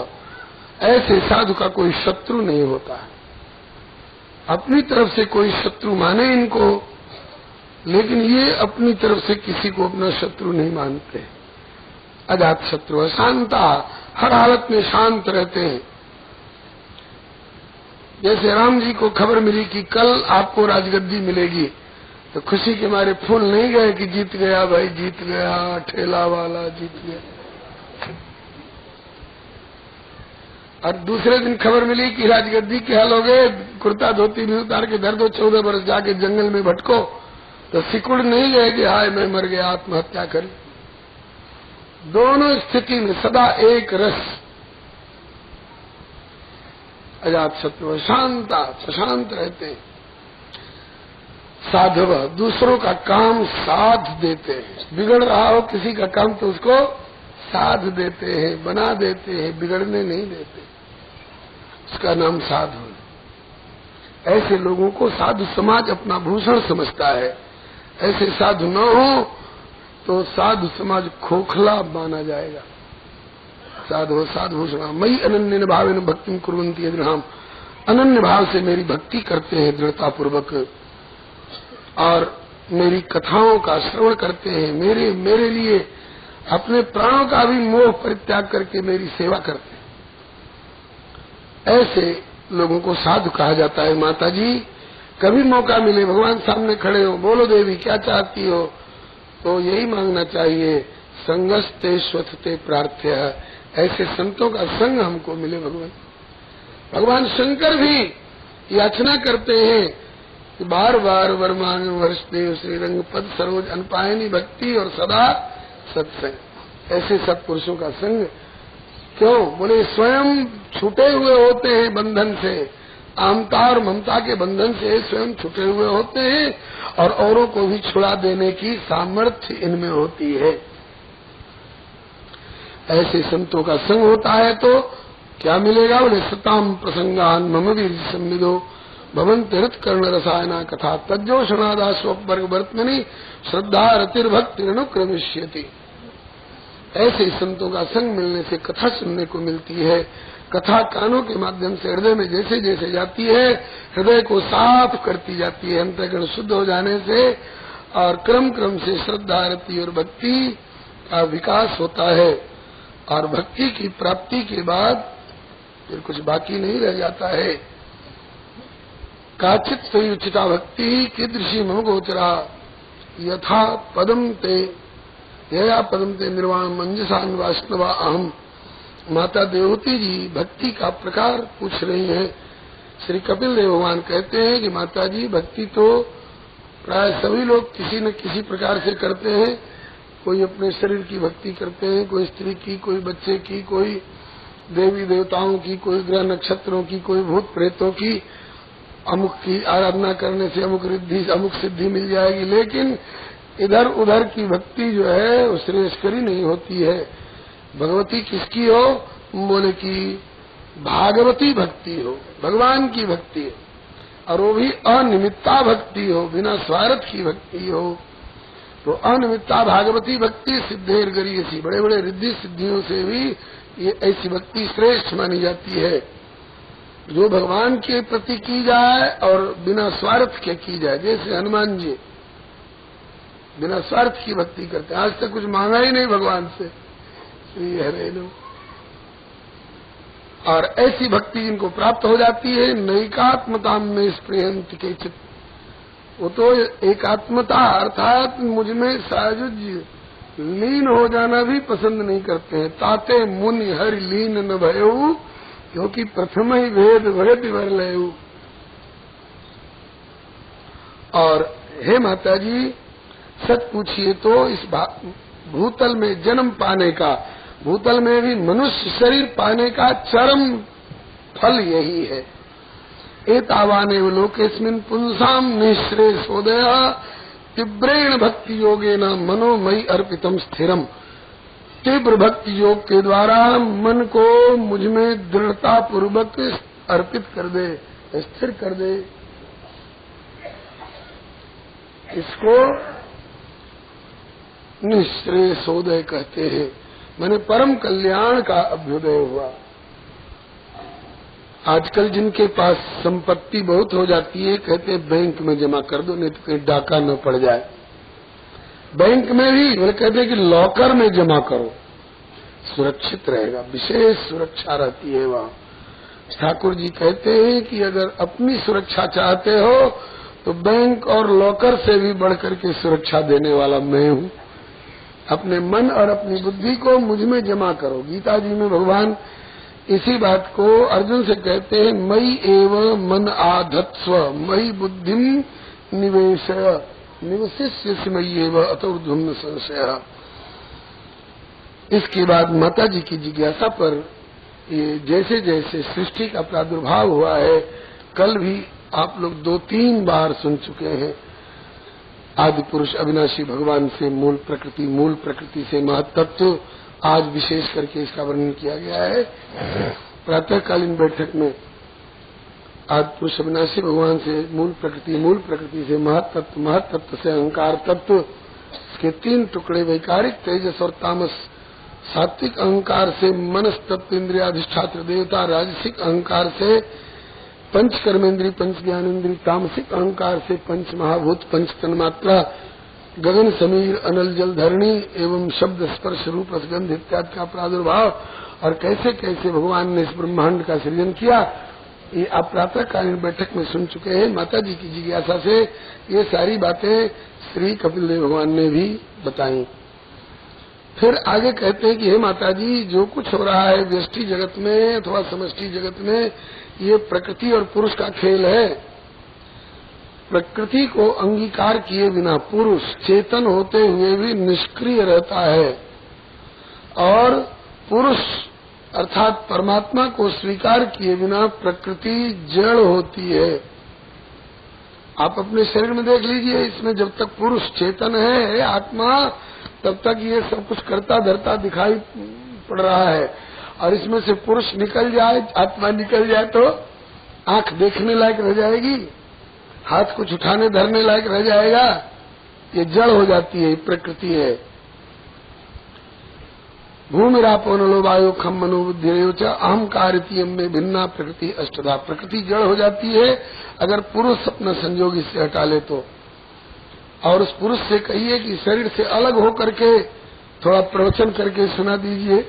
S1: ऐसे साधु का कोई शत्रु नहीं होता है। अपनी तरफ से कोई शत्रु माने इनको, लेकिन ये अपनी तरफ से किसी को अपना शत्रु नहीं मानते। अजात शत्रु, शांता, हर हालत में शांत रहते हैं। जैसे राम जी को खबर मिली कि कल आपको राजगद्दी मिलेगी, तो खुशी के मारे फूल नहीं गए कि जीत गया भाई, जीत गया, ठेला वाला जीत गया। और दूसरे दिन खबर मिली कि राजगद्दी के हाल हो गए, कुर्ता धोती भी उतार के धर दो, 14 बरस जाके जंगल में भटको, तो सिकुड़ नहीं गए कि हाय मैं मर गया, आत्महत्या कर। दोनों स्थिति में सदा एक रस। अजात शत्रु, शांता, प्रशांत रहते हैं। साधव दूसरों का काम साध देते हैं। बिगड़ रहा हो किसी का काम तो उसको साध देते हैं, बना देते हैं, बिगड़ने नहीं देते। उसका नाम साधु है। ऐसे लोगों को साधु समाज अपना भूषण समझता है। ऐसे साधु न हो तो साधु समाज खोखला माना जाएगा। साधु साधुभूषण मई अनन्य भावेन भक्ति कुर्वन्ति यदृहाम। अनन्य भाव से मेरी भक्ति करते हैं दृढ़ता पूर्वक, और मेरी कथाओं का श्रवण करते हैं, मेरे लिए अपने प्राणों का भी मोह परित्याग करके मेरी सेवा करते हैं। ऐसे लोगों को साधु कहा जाता है। माता जी कभी मौका मिले, भगवान सामने खड़े हो, बोलो देवी क्या चाहती हो, तो यही मांगना चाहिए, संगस्ते स्वथते प्रार्थ्य। ऐसे संतों का संग हमको मिले भगवान। भगवान शंकर भी याचना करते हैं कि बार बार वरमान वर्षदेव श्रीरंग पद सरोज अनपायनी भक्ति और सदा सत्संग। ऐसे सत्पुरुषों का संग क्यों? बोले स्वयं छूटे हुए होते हैं बंधन से, आमता और ममता के बंधन से स्वयं छूटे हुए होते हैं, और औरों को भी छुड़ा देने की सामर्थ्य इनमें होती है। ऐसे संतों का संग होता है तो क्या मिलेगा? बोले सताम प्रसंगान मम वीर संविदो भवन तीर्थ कर्ण रसायना कथा तज्जोषणादा स्ववर्ग वर्तमनि श्रद्धा रतिर्भक्ति अनुक्रमिष्यति। ऐसे संतों का संग मिलने से कथा सुनने को मिलती है। कथा कानों के माध्यम से हृदय में जैसे जैसे जाती है, हृदय को साफ करती जाती है, अंतःकरण शुद्ध हो जाने से, और क्रम क्रम से श्रद्धा रति और भक्ति का विकास होता है। और भक्ति की प्राप्ति के बाद फिर कुछ बाकी नहीं रह जाता है। काचित सही उचिता भक्ति कीदृशी मम गोचरा यथा पदम ते यया पदम ते निर्वाण मंजसान वाष्णवा अहम। माता देवती जी भक्ति का प्रकार पूछ रही हैं। श्री कपिल देव भगवान कहते हैं कि माता जी भक्ति तो प्राय सभी लोग किसी न किसी प्रकार से करते हैं। कोई अपने शरीर की भक्ति करते हैं, कोई स्त्री की, कोई बच्चे की, कोई देवी देवताओं की, कोई ग्रह नक्षत्रों की, कोई भूत प्रेतों की। अमुक की आराधना करने से अमुक रिद्धि अमुक सिद्धि मिल जाएगी, लेकिन इधर उधर की भक्ति जो है वो श्रेयस्करी नहीं होती है। भगवती किसकी हो? बोले कि भागवती भक्ति हो, भगवान की भक्ति हो, और वो भी अनिमित्ता भक्ति हो, बिना स्वार्थ की भक्ति हो। तो अनिमित्ता भागवती भक्ति सिद्धेर गरीयसी, बड़े बड़े रिद्धि सिद्धियों से भी ये ऐसी भक्ति श्रेष्ठ मानी जाती है, जो भगवान के प्रति की जाए और बिना स्वार्थ के की जाए। जैसे हनुमान जी बिना स्वार्थ की भक्ति करते हैं, आज तक कुछ मांगा ही नहीं भगवान से, श्री हरे नमः। और ऐसी भक्ति जिनको प्राप्त हो जाती है, नैकात्मता में स्पृहंत के चित्त, वो तो एकात्मता अर्थात मुझमें साजुज्य लीन हो जाना भी पसंद नहीं करते हैं। ताते मुनि हरि लीन न भयऊ, क्योंकि प्रथम ही भेद भगत भर लयऊ। और हे माता जी, सच पूछिए तो इस भूतल में जन्म पाने का, भूतल में भी मनुष्य शरीर पाने का चरम फल यही है। एतावाने लोकेस्मिन् पुंसाम निःश्रेयसोदय तीव्रेण भक्ति योगेन मनोमयी अर्पितम स्थिरम। तीव्र भक्ति योग के द्वारा मन को मुझमें दृढ़ता पूर्वक अर्पित कर दे, स्थिर कर दे। इसको निःश्रेयसोदय कहते हैं, मैंने परम कल्याण का अभ्युदय हुआ। आजकल जिनके पास संपत्ति बहुत हो जाती है, कहते हैं बैंक में जमा कर दो, नहीं तो कहीं डाका न पड़ जाए। बैंक में भी बोले कहते हैं कि लॉकर में जमा करो, सुरक्षित रहेगा, विशेष सुरक्षा रहती है वहाँ। ठाकुर जी कहते हैं कि अगर अपनी सुरक्षा चाहते हो तो बैंक और लॉकर से भी बढ़कर के सुरक्षा देने वाला मैं हूँ। अपने मन और अपनी बुद्धि को मुझ में जमा करो। गीता जी में भगवान इसी बात को अर्जुन से कहते हैं, मयि एव मन आधत्स्व मयि बुद्धिम निवेशय निवसिष्यसि मयि एव अतोर्ध्वं न संशयः। इसके बाद माता जी की जिज्ञासा पर ये जैसे जैसे सृष्टि का प्रादुर्भाव हुआ है, कल भी आप लोग 2-3 बार सुन चुके हैं, आदि पुरुष अविनाशी भगवान से मूल प्रकृति से महत्त्व, आज विशेष करके इसका वर्णन किया गया है। प्रातःकालीन बैठक में आदि पुरुष अविनाशी भगवान से मूल प्रकृति से महत्त्व से अहंकार तत्व, इसके 3 टुकड़े वैकारिक तेजस और तामस, सात्विक अहंकार से मनस तत्व इंद्रियाधिष्ठात्र देवता, राजसिक अहंकार से पंच कर्मेंद्री पंच ज्ञानेन्द्री, तामसिक अहंकार से पंच महाभूत पंच तन्मात्रा, गगन समीर अनल जल धरणी एवं शब्द स्पर्श रूप रसगंध इत्यादि का प्रादुर्भाव, और कैसे कैसे भगवान ने इस ब्रह्मांड का सृजन किया, ये आप प्रातःकालीन बैठक में सुन चुके हैं। माता जी की जिज्ञासा से ये सारी बातें श्री कपिल देव भगवान ने भी बताई। फिर आगे कहते हैं कि हे माता जी, जो कुछ हो रहा है व्यष्टि जगत में अथवा समष्टि जगत में, ये प्रकृति और पुरुष का खेल है। प्रकृति को अंगीकार किए बिना पुरुष चेतन होते हुए भी निष्क्रिय रहता है, और पुरुष अर्थात परमात्मा को स्वीकार किए बिना प्रकृति जड़ होती है। आप अपने शरीर में देख लीजिए, इसमें जब तक पुरुष चेतन है आत्मा, तब तक ये सब कुछ करता धरता दिखाई पड़ रहा है, और इसमें से पुरुष निकल जाए, आत्मा निकल जाए तो आंख देखने लायक रह जाएगी, हाथ कुछ उठाने धरने लायक रह जाएगा, ये जड़ हो जाती है, प्रकृति है। भूमिरापो नलो वायु खम मनो बुद्धिरेव च अहंकारितीयम में भिन्ना प्रकृति अष्टधा। प्रकृति जड़ हो जाती है अगर पुरुष अपना संयोग इससे हटा ले तो। और उस पुरुष से कहिए कि शरीर से अलग होकर के थोड़ा प्रवचन करके सुना दीजिए,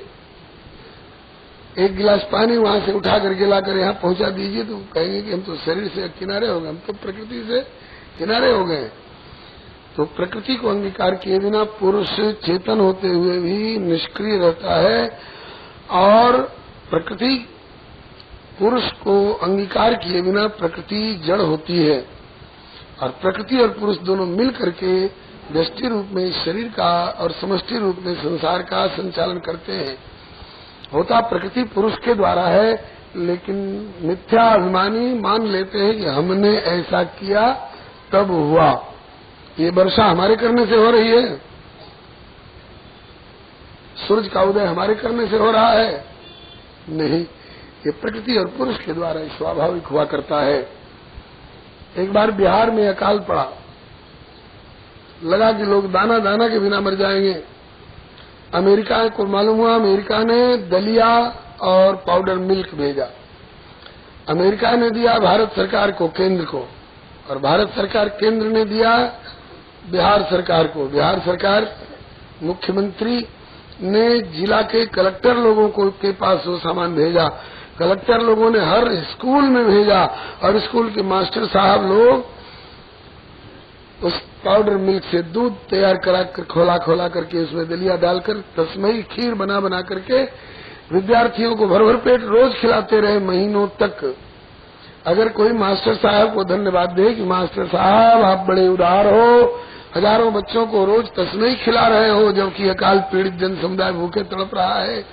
S1: एक गिलास पानी वहां से उठा करके लाकर यहाँ पहुंचा दीजिए, तो कहेंगे कि हम तो शरीर से किनारे हो गए, हम तो प्रकृति से किनारे हो गए। तो प्रकृति को अंगीकार किए बिना पुरुष चेतन होते हुए भी निष्क्रिय रहता है, और प्रकृति पुरुष को अंगीकार किए बिना प्रकृति जड़ होती है। और प्रकृति और पुरुष दोनों मिल करके व्यष्टि रूप में इस शरीर का और समष्टि रूप में संसार का संचालन करते हैं। होता प्रकृति पुरुष के द्वारा है, लेकिन मिथ्या अभिमानी मान लेते हैं कि हमने ऐसा किया तब हुआ। ये वर्षा हमारे करने से हो रही है, सूरज का उदय हमारे करने से हो रहा है, नहीं, ये प्रकृति और पुरुष के द्वारा स्वाभाविक हुआ करता है। एक बार बिहार में अकाल पड़ा, लगा कि लोग दाना दाना के बिना मर जाएंगे। अमेरिका को मालूम हुआ, अमेरिका ने दलिया और पाउडर मिल्क भेजा। अमेरिका ने दिया भारत सरकार को, केंद्र को, और भारत सरकार केंद्र ने दिया बिहार सरकार को। बिहार सरकार मुख्यमंत्री ने जिला के कलेक्टर लोगों को के पास वो सामान भेजा। कलेक्टर लोगों ने हर स्कूल में भेजा और स्कूल के मास्टर साहब लोग उस पाउडर मिल्क से दूध तैयार करा कर खोला करके उसमें दलिया डालकर तस्मई खीर बना करके विद्यार्थियों को भर भर पेट रोज खिलाते रहे महीनों तक। अगर कोई मास्टर साहब को धन्यवाद दे कि मास्टर साहब आप बड़े उदार हो, हजारों बच्चों को रोज तस्मई खिला रहे हो, जबकि अकाल पीड़ित जन समुदाय भूखे तड़प रहा है,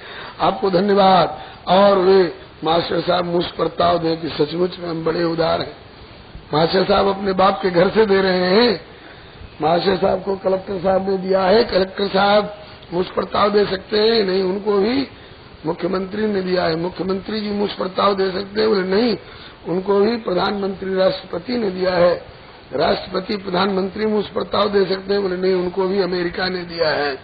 S1: आपको धन्यवाद। और वे मास्टर साहब मुझ पर ताव दें कि सचमुच में हम बड़े उदार हैं। मास्टर साहब अपने बाप के घर से दे रहे हैं, मास्टर साहब को कलेक्टर साहब ने दिया है, कलेक्टर साहब मुझ पर ताव दे सकते हैं? नहीं, उनको भी मुख्यमंत्री ने दिया है। मुख्यमंत्री जी मुझ पर ताव दे सकते हैं? बोले नहीं, उनको भी प्रधानमंत्री राष्ट्रपति ने दिया है। राष्ट्रपति प्रधानमंत्री मुझ पर ताव दे सकते हैं? बोले नहीं, उनको भी अमेरिका ने दिया है।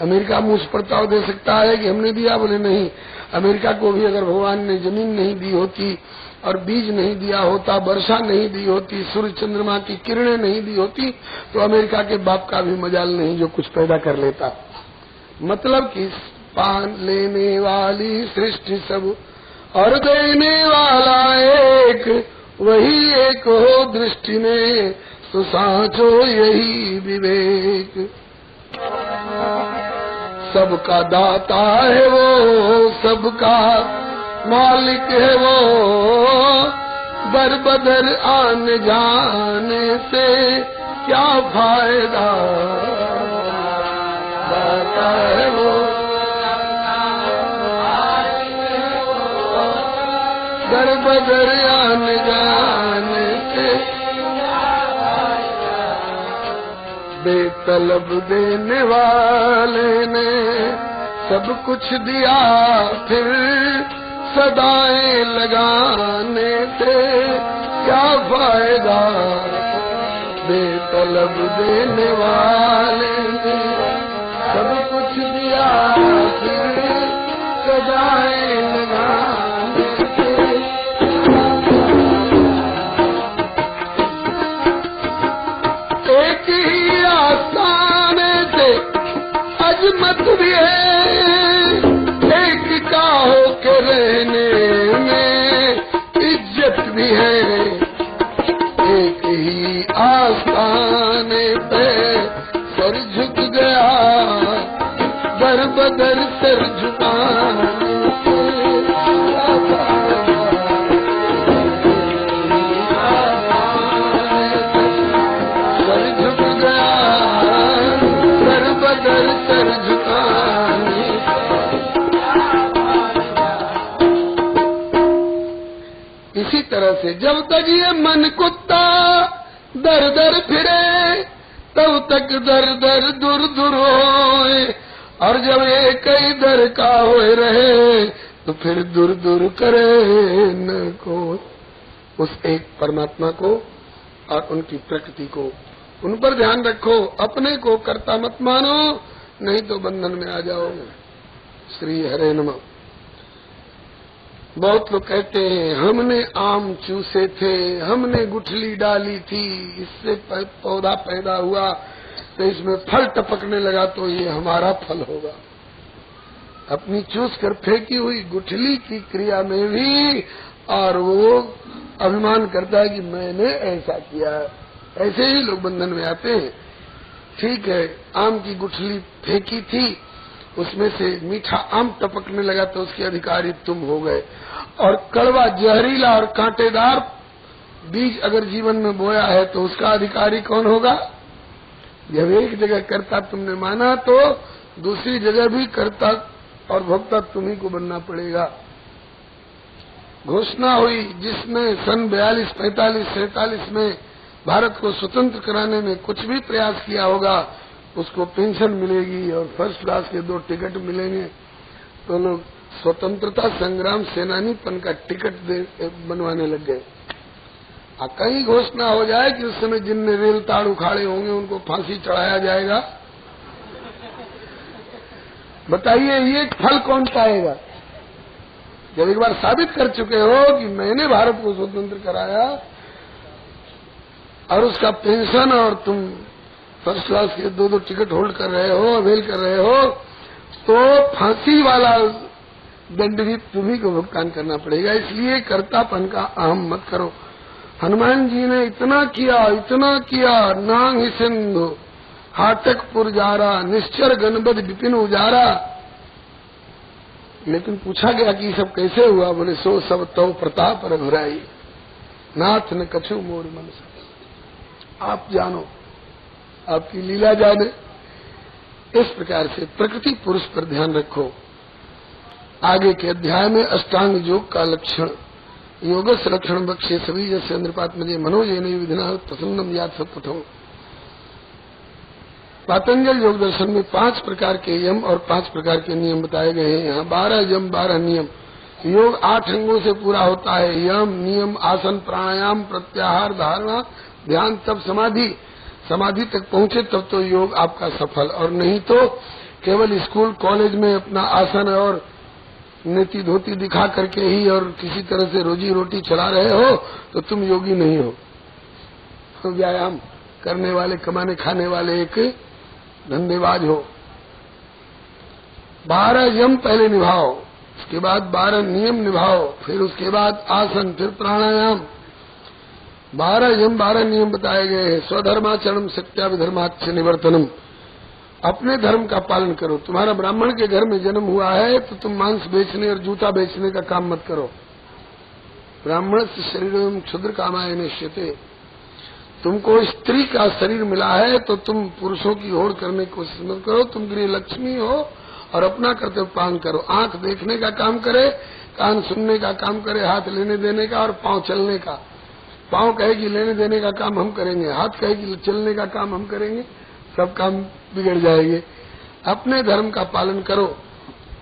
S1: अमेरिका मुझ पर ताव दे सकता है कि हमने दिया? बोले नहीं, अमेरिका को भी अगर भगवान ने जमीन नहीं दी होती और बीज नहीं दिया होता, वर्षा नहीं दी होती, सूर्य चंद्रमा की किरणें नहीं दी होती, तो अमेरिका के बाप का भी मजाल नहीं जो कुछ पैदा कर लेता। मतलब कि पान लेने वाली सृष्टि सब और देने वाला एक, वही एक हो दृष्टि में, तो साचो यही विवेक। सबका दाता है वो, सबका मालिक है वो, बरबदर आने जाने से क्या फायदा। दाता है वो, बरबदर आने जाने से बेतलब देने वाले ने सब कुछ दिया, फिर सदाएं लगाने से क्या फायदा। बेतलब देने वाले ने सब कुछ दिया, फिर सदाएं लगाने से। एक ही आस्थाने से अजमत भी है, एक का होके रहने में इज्जत भी है। एक ही आस्थाने पे सर झुक गया, दर बदर सर झुकाने से सर झुक गया, दर बदर सर झुकाने। इसी तरह से जब तक ये मन कुत्ता दर दर फिरे, तब तक दर दर दूर दूर होए, और जब एक ही दर का होए रहे, तो फिर दूर दूर करे न को। उस एक परमात्मा को और उनकी प्रकृति को, उन पर ध्यान रखो। अपने को कर्ता मत मानो, नहीं तो बंधन में आ जाओगे। श्री हरे नमः। बहुत लोग कहते हैं हमने आम चूसे थे, हमने गुठली डाली थी, इससे पौधा पैदा हुआ, तो इसमें फल टपकने लगा, तो ये हमारा फल होगा। अपनी चूस कर फेंकी हुई गुठली की क्रिया में भी और वो अभिमान करता है कि मैंने ऐसा किया। ऐसे ही लोग बंधन में आते हैं। ठीक है, आम की गुठली फेंकी थी, उसमें से मीठा आम टपकने लगा, तो उसके अधिकारी तुम हो गए। और कड़वा, जहरीला और कांटेदार बीज अगर जीवन में बोया है तो उसका अधिकारी कौन होगा? जब एक जगह कर्ता तुमने माना तो दूसरी जगह भी कर्ता और भोक्ता तुम्ही को बनना पड़ेगा। घोषणा हुई जिसने सन 42, 45, 47 में भारत को स्वतंत्र कराने में कुछ भी प्रयास किया होगा उसको पेंशन मिलेगी और फर्स्ट क्लास के 2 टिकट मिलेंगे। तो लोग स्वतंत्रता संग्राम सेनानीपन का टिकट बनवाने लग गए। कहीं घोषणा हो जाए कि उस समय जिनने रेल ताड़ उखाड़े होंगे उनको फांसी चढ़ाया जाएगा, बताइए ये फल कौन पाएगा? जब एक बार साबित कर चुके हो कि मैंने भारत को स्वतंत्र कराया और उसका पेंशन और तुम फर्स्ट क्लास के 2 टिकट होल्ड कर रहे हो, अवेल कर रहे हो, तो फांसी वाला दंड भी तुम्ही को भुगतान करना पड़ेगा। इसलिए कर्तापन का अहम मत करो। हनुमान जी ने इतना किया, नांग ही सिंधु हाटक पुरजारा, निश्चर गणबद विपिन उजारा। लेकिन पूछा गया कि सब कैसे हुआ? बोले सो सब तो प्रताप रघुराई, नाथ न कछु मोर मन से। आप जानो, आपकी लीला जाने। इस प्रकार से प्रकृति पुरुष पर ध्यान रखो। आगे के अध्याय में अष्टांग योग का लक्षण, योगस लक्षण बक्षे सभी जैसे इंद्रपात मजे मनोजन विधिना प्रसन्नम याद सत्पथो। पातंजल योग दर्शन में 5 प्रकार के यम और 5 प्रकार के नियम बताए गए हैं। यहाँ 12 यम 12 नियम। योग 8 अंगों से पूरा होता है। यम, नियम, आसन, प्राणायाम, प्रत्याहार, धारणा, ध्यान, तब समाधि। समाधि तक पहुंचे तब तो योग आपका सफल, और नहीं तो केवल स्कूल कॉलेज में अपना आसन और नीति धोती दिखा करके ही और किसी तरह से रोजी रोटी चला रहे हो तो तुम योगी नहीं हो। तो व्यायाम करने वाले, कमाने खाने वाले एक धंधेबाज हो। 12 यम पहले निभाओ, उसके बाद 12 नियम निभाओ, फिर उसके बाद आसन, फिर प्राणायाम। 12 यम 12 नियम बताए गए हैं। स्वधर्माचरण सत्याविधर्माच्च निवर्तनम। अपने धर्म का पालन करो। तुम्हारा ब्राह्मण के घर में जन्म हुआ है तो तुम मांस बेचने और जूता बेचने का काम मत करो। ब्राह्मण से शरीर क्षुद्र कामाय निश्चिते। तुमको स्त्री का शरीर मिला है तो तुम पुरुषों की होड़ करने की कोशिश मत करो। तुम गृह लक्ष्मी हो और अपना कर्तव्य पालन करो। आंख देखने का काम करे, कान सुनने का काम करे, हाथ लेने देने का और पांव चलने का। पांव कहेगी लेने देने का काम हम करेंगे, हाथ कहेगी चलने का काम हम करेंगे, सब काम बिगड़ जाएंगे। अपने धर्म का पालन करो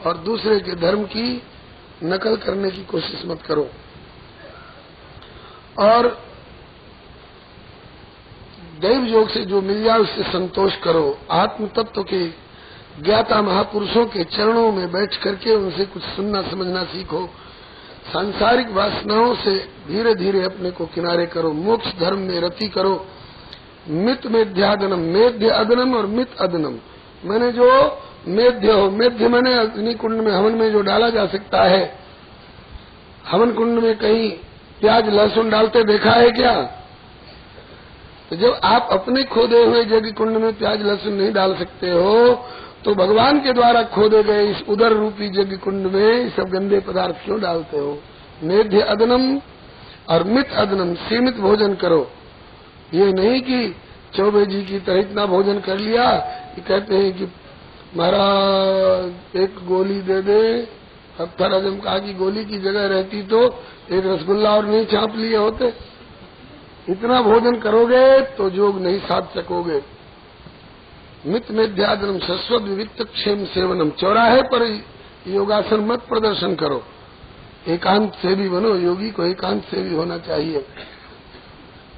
S1: और दूसरे के धर्म की नकल करने की कोशिश मत करो। और दैव योग से जो मिल जाए उससे संतोष करो। आत्म तत्व के ज्ञाता महापुरुषों के चरणों में बैठ करके उनसे कुछ सुनना समझना सीखो। सांसारिक वासनाओं से धीरे धीरे अपने को किनारे करो। मोक्ष धर्म में रति करो। मित मेध्यादनम, मेध्य अदनम और मित अदनम। मैंने जो मेध्य हो, मेध्य मैंने अग्नि कुंड में हवन में जो डाला जा सकता है। हवन कुंड में कहीं प्याज लहसुन डालते देखा है क्या? तो जब आप अपने खोदे हुए यज्ञ कुंड में प्याज लहसुन नहीं डाल सकते हो तो भगवान के द्वारा खोदे गए इस उदर रूपी यज्ञ कुंड में सब गंदे पदार्थ क्यों डालते हो? मेध्य अदनम और मित अदनम, सीमित भोजन करो। ये नहीं कि चौबे जी की तरह इतना भोजन कर लिया कि कहते हैं कि महाराज एक गोली दे दे। हफ्तर आजम कहा कि गोली की जगह रहती तो एक रसगुल्ला और नहीं चाप लिए होते। इतना भोजन करोगे तो योग नहीं साध सकोगे। मित मेध्यादनम शश्वत विविक्त क्षेम सेवनम। चौराहे पर योगासन मत प्रदर्शन करो। एकांत से भी बनो। योगी को एकांत से भी होना चाहिए।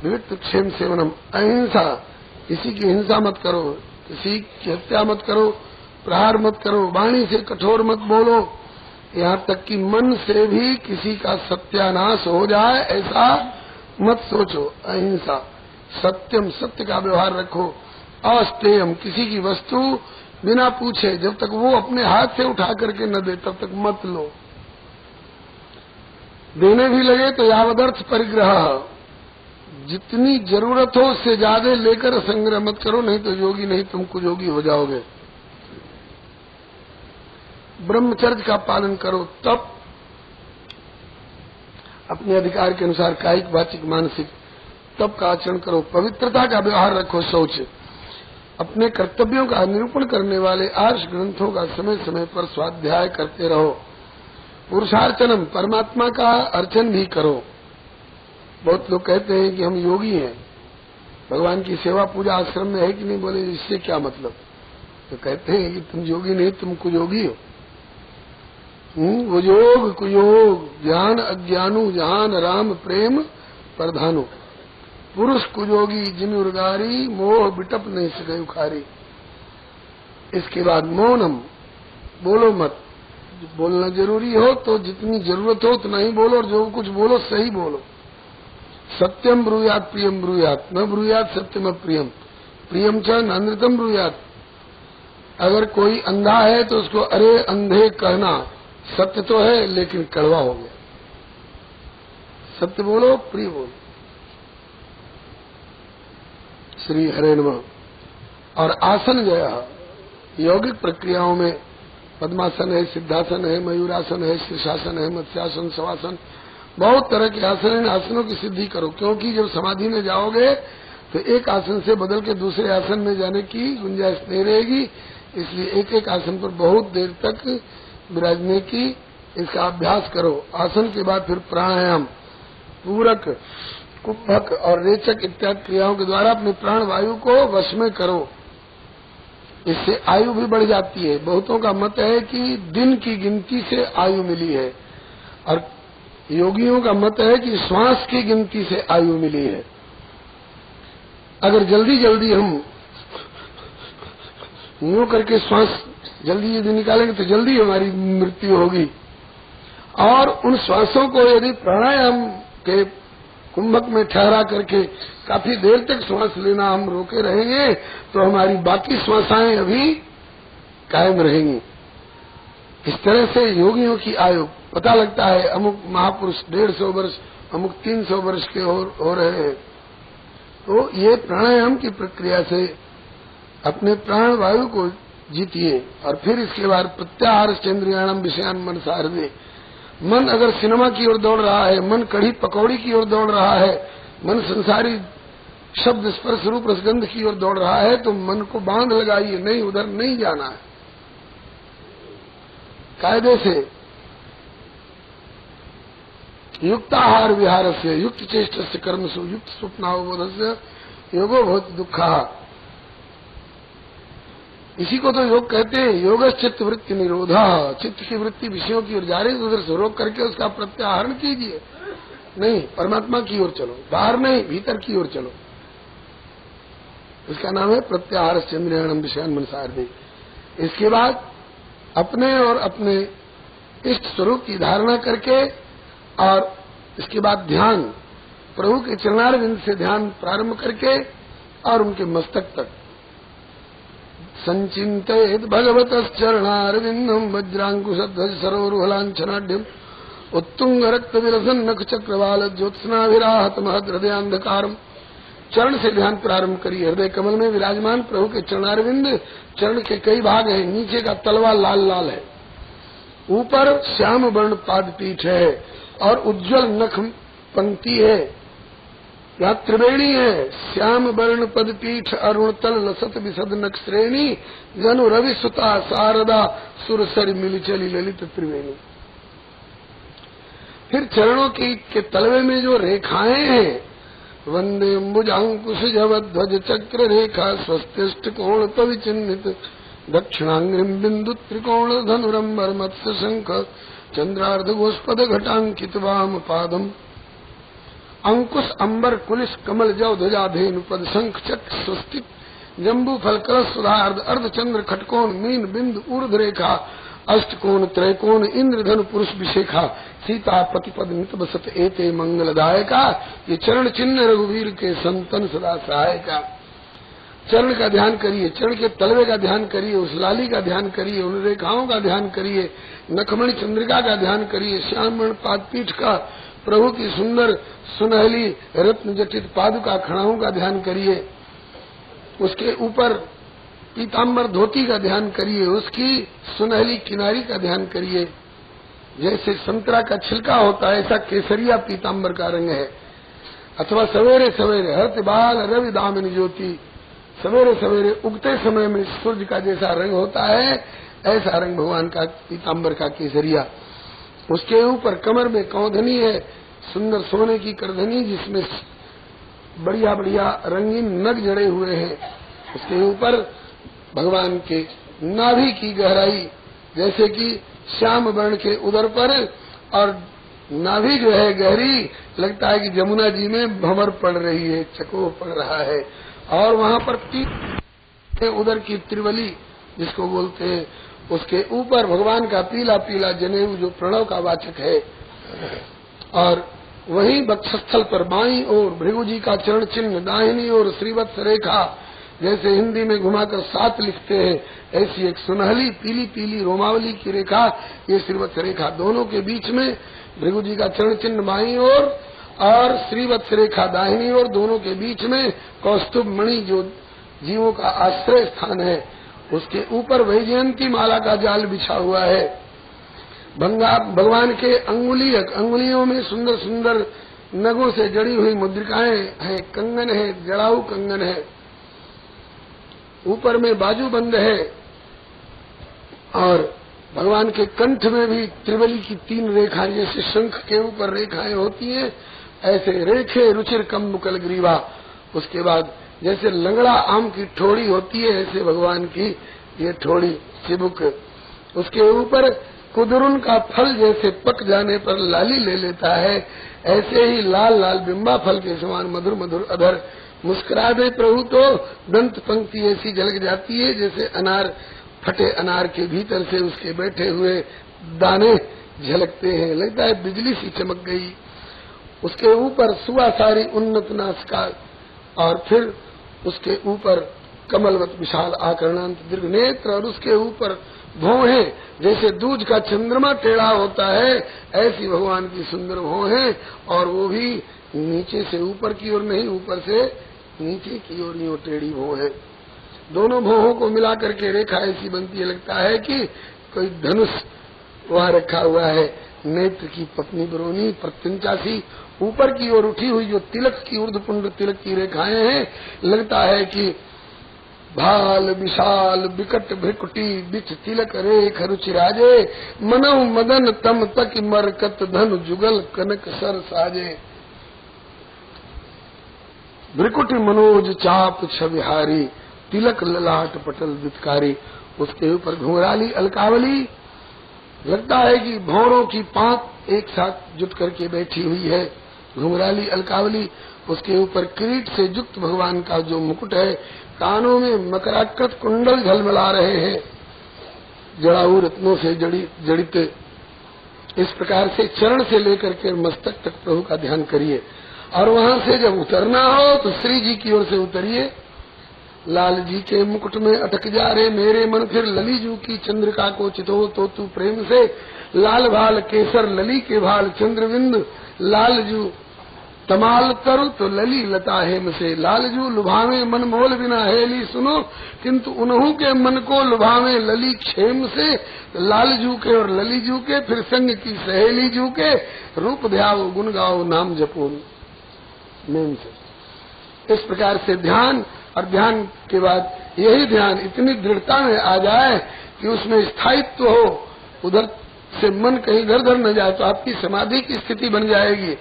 S1: विविक्त क्षेम सेवनम। अहिंसा, किसी की हिंसा मत करो, किसी की हत्या मत करो, प्रहार मत करो, वाणी से कठोर मत बोलो, यहाँ तक कि मन से भी किसी का सत्यानाश हो जाए ऐसा मत सोचो। अहिंसा, सत्यम, सत्य का व्यवहार रखो। अस्तेयम, किसी की वस्तु बिना पूछे जब तक वो अपने हाथ से उठा करके न दे तब तक मत लो। देने भी लगे तो यावदर्थ परिग्रह, जितनी जरूरत हो उससे ज्यादा लेकर संग्रह मत करो, नहीं तो योगी नहीं तुम कुयोगी हो जाओगे। ब्रह्मचर्य का पालन करो। तप, अपने अधिकार के अनुसार कायिक, वाचिक, मानसिक तप का आचरण करो। पवित्रता का व्यवहार रखो। शौच। अपने कर्तव्यों का निरूपण करने वाले आर्ष ग्रंथों का समय समय पर स्वाध्याय करते रहो। पुरुषार्चनम, परमात्मा का अर्चन भी करो। बहुत लोग कहते हैं कि हम योगी हैं, भगवान की सेवा पूजा आश्रम में है कि नहीं? बोले इससे क्या मतलब? तो कहते हैं कि तुम योगी नहीं, तुम कुयोगी हो। वो योग कुयोग ज्ञान अज्ञानु जहान राम प्रेम प्रधानो। पुरुष कुयोगी जिन उर्गारी मोह बिटप नहीं सके उखारी। इसके बाद मौनम, बोलो मत। बोलना जरूरी हो तो जितनी जरूरत हो उतना ही बोलो, और जो कुछ बोलो सही बोलो। सत्यम ब्रूयात प्रियम ब्रूयात, न ब्रूयात सत्यम प्रियम, प्रियम च नृतम ब्रूयात। अगर कोई अंधा है तो उसको अरे अंधे कहना सत्य तो है लेकिन कड़वा हो गया। सत्य बोलो, प्रिय बोलो। श्री हरे नमः। और आसन जो है यौगिक प्रक्रियाओं में पद्मासन है, सिद्धासन है, मयूरासन है, शीर्षासन है, मत्स्यासन, शवासन, बहुत तरह के आसन हैं। आसनों की सिद्धि करो, क्योंकि जब समाधि में जाओगे तो एक आसन से बदल के दूसरे आसन में जाने की गुंजाइश नहीं रहेगी। इसलिए एक एक आसन पर बहुत देर तक विराजने की इसका अभ्यास करो। आसन के बाद फिर प्राणायाम, पूरक, कुंभक और रेचक इत्यादि क्रियाओं के द्वारा अपने प्राण वायु को वश में करो। इससे आयु भी बढ़ जाती है। बहुतों का मत है कि दिन की गिनती से आयु मिली है, और योगियों का मत है कि श्वास की गिनती से आयु मिली है। अगर जल्दी जल्दी हम यूं करके श्वास जल्दी यदि निकालेंगे तो जल्दी हमारी मृत्यु होगी। और उन श्वासों को यदि प्राणायाम के कुंभक में ठहरा करके काफी देर तक श्वास लेना हम रोके रहेंगे तो हमारी बाकी श्वासाएं अभी कायम रहेंगी। इस तरह से योगियों की आयु पता लगता है। अमुक महापुरुष 150 वर्ष, अमुक 300 वर्ष के हो रहे हैं। तो ये प्राणायाम की प्रक्रिया से अपने प्राण वायु को जीतिए। और फिर इसके बाद प्रत्याहार चंद्रियाणम विषयान मन सारदे। मन अगर सिनेमा की ओर दौड़ रहा है, मन कढ़ी पकौड़ी की ओर दौड़ रहा है, मन संसारी शब्द स्पर्श रूप रसगंध की ओर दौड़ रहा है, तो मन को बांध लगाइए, नहीं उधर नहीं जाना है। कायदे से युक्ताहार विहार से, युक्त चेष्ट से, कर्मसु युक्त स्वप्नावबोध से योगो बहुत दुखा। इसी को तो योग कहते हैं। योग चित्त वृत्ति निरोधा। चित्त की वृत्ति विषयों की ओर जा रही, उधर से रोक करके उसका प्रत्याहरण कीजिए। नहीं, परमात्मा की ओर चलो, बाहर नहीं भीतर की ओर चलो। इसका नाम है प्रत्याहार चंद्रियाणम विषयान मनसारदे। इसके बाद अपने और अपने इष्ट स्वरूप की धारणा करके, और इसके बाद ध्यान, प्रभु के चरणारविंद से ध्यान प्रारंभ करके और उनके मस्तक तक संचिंतयेत भगवतश्चरणारविंदम वज्रांकुशध्वज सरोरुहलांछनाढ्यम उत्तुंग रक्त विलसन नख चक्रवाल ज्योत्सनाभिराहत महद हृदयांधकारम। चरण से ध्यान प्रारंभ करिए। हृदय कमल में विराजमान प्रभु के चरणारविंद, चरण के कई भाग हैं। नीचे का तलवा लाल लाल है, ऊपर श्याम वर्ण पादपीठ है और उज्ज्वल नख पंक्ति है। यहाँ त्रिवेणी है, श्याम वर्ण पदपीठ अरुण तल लसत विशद नख श्रेणी जनु रवि सुता शारदा सुरसर मिलिचली ललित त्रिवेणी। फिर चरणों के तलवे में जो रेखाएं हैं, वंदे अंबुजांकुश जवध्वज चक्र रेखा स्वस्तिष्ट कोण पविचिन्हित दक्षिणांग्रिम बिंदु त्रिकोण धनुरंबर मत्स्य शंख चंद्रार्ध गोष्पद घटांकित वाम पादम। अंकुश अंबर कुलिश कमल जव ध्वजा धेनु पद शंख चक्र स्वस्तिक जम्बू फल कलश सुधार्ध अर्ध चंद्र खटकोण मीन बिंदु ऊर्ध रेखा अष्टकोण त्रैकोण इंद्रधनु पुरुष विशेखा सीता पतिपद नित बसत एते मंगलदायका। ये चरण चिन्ह रघुवीर के संतन सदा सहायका। चरण का ध्यान करिए, चरण के तलवे का ध्यान करिए, उस लाली का ध्यान करिए, उन रेखाओं का ध्यान करिए, नखमणि चंद्रिका का ध्यान करिए, श्यामवर्ण पादपीठ का, प्रभु की सुंदर सुनहली रत्न जटित पादुका खड़ाओं का ध्यान करिए, उसके ऊपर पीताम्बर धोती का ध्यान करिए, उसकी सुनहली किनारी का ध्यान करिए। जैसे संतरा का छिलका होता है ऐसा केसरिया पीताम्बर का रंग है। अथवा सवेरे सवेरे हर्त बाल रवि दामिनी ज्योति, सवेरे सवेरे उगते समय में सूर्य का जैसा रंग होता है ऐसा रंग भगवान का पीताम्बर का केसरिया। उसके ऊपर कमर में कौंधनी है, सुंदर सोने की करधनी जिसमें बढ़िया बढ़िया रंगीन नग जड़े हुए हैं। उसके ऊपर भगवान के नाभि की गहराई जैसे कि श्याम वर्ण के उदर पर, और नाभि जो है गहरी, लगता है कि जमुना जी में भंवर पड़ रही है, चकोर पड़ रहा है। और वहाँ पर उदर की त्रिवली जिसको बोलते हैं, उसके ऊपर भगवान का पीला पीला जनेऊ जो प्रणव का वाचक है। और वहीं वक्षस्थल पर बाईं ओर भृगु जी का चरण चिन्ह, दाहिनी ओर श्रीवत्स रेखा, जैसे हिंदी में घुमाकर 7 लिखते हैं ऐसी एक सुनहली पीली पीली रोमावली की रेखा, ये श्रीवत्स रेखा। दोनों के बीच में भृगु जी का चरण चिन्ह बाईं ओर और श्रीवत्स रेखा दाहिनी ओर, दोनों के बीच में कौस्तुभ मणि जो जीवों का आश्रय स्थान है, उसके ऊपर वैजयंती माला का जाल बिछा हुआ है। भगवान के अंगुलियों में सुंदर सुंदर नगों से जड़ी हुई मुद्रिकाएं हैं, कंगन है, जड़ाऊ कंगन है। ऊपर में बाजूबंद है और भगवान के कंठ में भी त्रिवली की 3 रेखाएं, जैसे शंख के ऊपर रेखाएं होती हैं ऐसे रेखे रुचिर कम मुकल ग्रीवा। उसके बाद जैसे लंगड़ा आम की ठोड़ी होती है ऐसे भगवान की ये ठोड़ी चिबुक। उसके ऊपर कुदरुन का फल जैसे पक जाने पर लाली ले लेता है, ऐसे ही लाल लाल बिंबा फल के समान मधुर मधुर अधर। मुस्कुरा दे प्रभु तो दंत पंक्ति ऐसी झलक जाती है जैसे अनार, फटे अनार के भीतर से उसके बैठे हुए दाने झलकते हैं, लगता है बिजली सी चमक गई। उसके ऊपर सुवासारी उन्नत नासिका और फिर उसके ऊपर कमलवत विशाल आकर्णांत दीर्घ नेत्र, और उसके ऊपर भौहें जैसे दूज का चंद्रमा टेढ़ा होता है ऐसी भगवान की सुंदर भौहें, और वो भी नीचे से ऊपर की ओर नहीं, ऊपर से नीचे की ओर यूं टेढ़ी भौहें। दोनों भौहों को मिला करके रेखा ऐसी बनती है, लगता है कि कोई धनुष वहाँ रखा हुआ है। नेत्र की पत्नी बरोनी प्रत्यंचासी ऊपर की ओर उठी हुई जो तिलक की ऊर्ध्वपुंड तिलक की रेखाएं हैं, लगता है कि भाल विशाल विकट भ्रिकुटी बिच तिलक रेख रुचिराजे, मनव मदन तम तक मरकत धन जुगल कनक सर साजे। भ्रिकुटी मनोज चाप छविहारी, तिलक ललाट पटल वितकारी। उसके ऊपर घुंघराली अलकावली, लगता है कि भौरों की 5 एक साथ जुट करके बैठी हुई है, घुंघराली अलकावली। उसके ऊपर किरीट से युक्त भगवान का जो मुकुट है, कानों में मकराकृत कुंडल झलमला रहे हैं, जड़ाऊ रत्नों से जड़ित। इस प्रकार से चरण से लेकर के मस्तक तक प्रभु का ध्यान करिए, और वहां से जब उतरना हो तो श्री जी की ओर से उतरिए। लाल जी के मुकुट में अटक जा रे मेरे मन, फिर लली जू की चंद्रिका को चितो तो तू प्रेम से। लाल भाल केसर लली के भाल चंद्रबिंद, लाल जू तमाल तरु तो लली लता हेम से। लाल जू लुभावे मन मोल बिना हेली सुनो, किंतु उन्हों के मन को लुभावे लली क्षेम से। लाल जू के और लली जू के, फिर संग की सहेली जू के, रूप ध्याओ गुण गाओ नाम जपो नेम से। इस प्रकार से ध्यान, और ध्यान के बाद यही ध्यान इतनी दृढ़ता में आ जाए कि उसमें स्थायित्व हो, उधर से मन कहीं इधर उधर न जाए, तो आपकी समाधि की स्थिति बन जाएगी।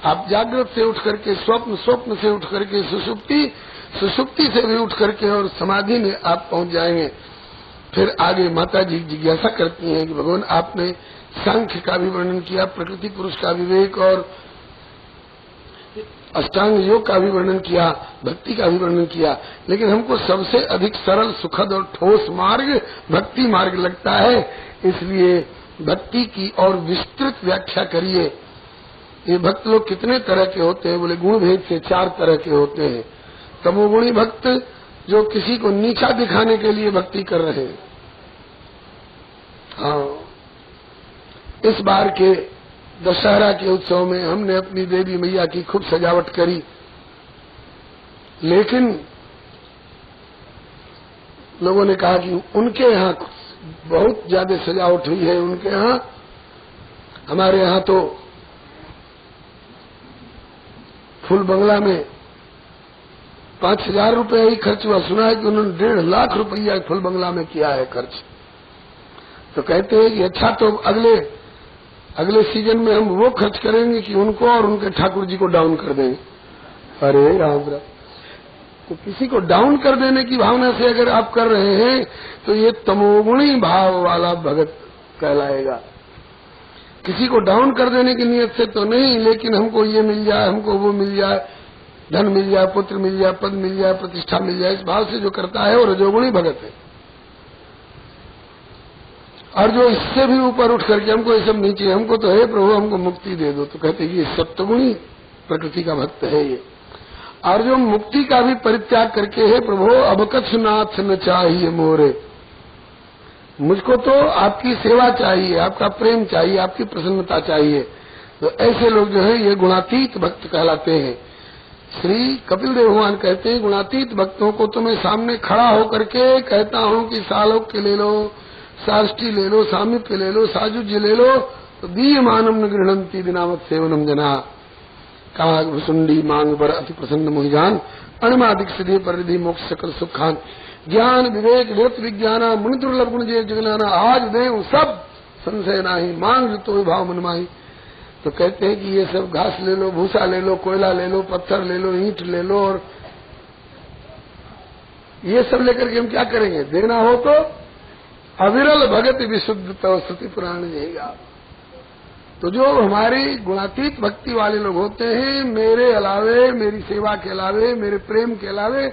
S1: आप जागृत से उठ करके स्वप्न, स्वप्न से उठ करके सुषुप्ति, सुषुप्ति से भी उठ करके और समाधि में आप पहुंच जाएंगे। फिर आगे माता जी जिज्ञासा करती हैं कि भगवान आपने सांख्य का भी वर्णन किया, प्रकृति पुरुष का विवेक और अष्टांग योग का भी वर्णन किया, भक्ति का भी वर्णन किया, लेकिन हमको सबसे अधिक सरल, सुखद और ठोस मार्ग भक्ति मार्ग लगता है। इसलिए भक्ति की और विस्तृत व्याख्या करिए। ये भक्त लोग कितने तरह के होते हैं? बोले गुण भेद से 4 तरह के होते हैं। तमोगुणी भक्त जो किसी को नीचा दिखाने के लिए भक्ति कर रहे हैं। हाँ, इस बार के दशहरा के उत्सव में हमने अपनी देवी मैया की खूब सजावट करी, लेकिन लोगों ने कहा कि उनके यहाँ बहुत ज्यादा सजावट हुई है, उनके यहाँ हमारे यहाँ तो फुल बंगला में 5,000 रुपया ही खर्च हुआ। सुना है कि उन्होंने 1.5 लाख रुपया फुल बंगला में किया है खर्च। तो कहते हैं कि अच्छा तो अगले सीजन में हम वो खर्च करेंगे कि उनको और उनके ठाकुर जी को डाउन कर देंगे। अरे राम राम, तो किसी को डाउन कर देने की भावना से अगर आप कर रहे हैं तो ये तमोगुणी भाव वाला भगत कहलाएगा। किसी को डाउन कर देने की नियत से तो नहीं, लेकिन हमको ये मिल जाए, हमको वो मिल जाए, धन मिल जाए, पुत्र मिल जाए, पद मिल जाए, प्रतिष्ठा मिल जाए, इस भाव से जो करता है वो रजोगुणी भगत है। और जो इससे भी ऊपर उठ करके हमको ये सब नहीं चाहिए, हमको तो है प्रभु हमको मुक्ति दे दो, तो कहते कि ये सत्वगुणी प्रकृति का भक्त है ये। और जो मुक्ति का भी परित्याग करके है, प्रभु अब कछ नाथ न चाहिए मोरे, मुझको तो आपकी सेवा चाहिए, आपका प्रेम चाहिए, आपकी प्रसन्नता चाहिए। तो ऐसे लोग जो है ये गुणातीत भक्त कहलाते हैं। श्री कपिल देव भगवान कहते हैं गुणातीत भक्तों को तो मैं सामने खड़ा होकर के कहता हूँ कि सालोक्य ले लो, साष्टी ले लो, सामीप्य ले लो, साजुज्य ले लो, तो दीयमानम न गृह्णन्ति दिनावत सेवनम जना। कहा सुंडी मांग पर अति प्रसन्न मुहिजान, अणमादिक सिद्धि परिधि मोक्ष सकल सुखान, ज्ञान विवेक वृत्त विज्ञाना मुनि दुर्लभ गुण जय जगनाना, आज देव सब संशय नाही, मांग तो भाव मनमाही। तो कहते हैं कि ये सब घास ले लो, भूसा ले लो, कोयला ले लो, पत्थर ले लो, ईंट ले लो, और ये सब लेकर के हम क्या करेंगे? देना हो तो अविरल भगत विशुद्ध तव श्रुति पुराण देगा। तो जो हमारी गुणातीत भक्ति वाले लोग होते हैं, मेरे अलावे, मेरी सेवा के अलावे, मेरे प्रेम के अलावे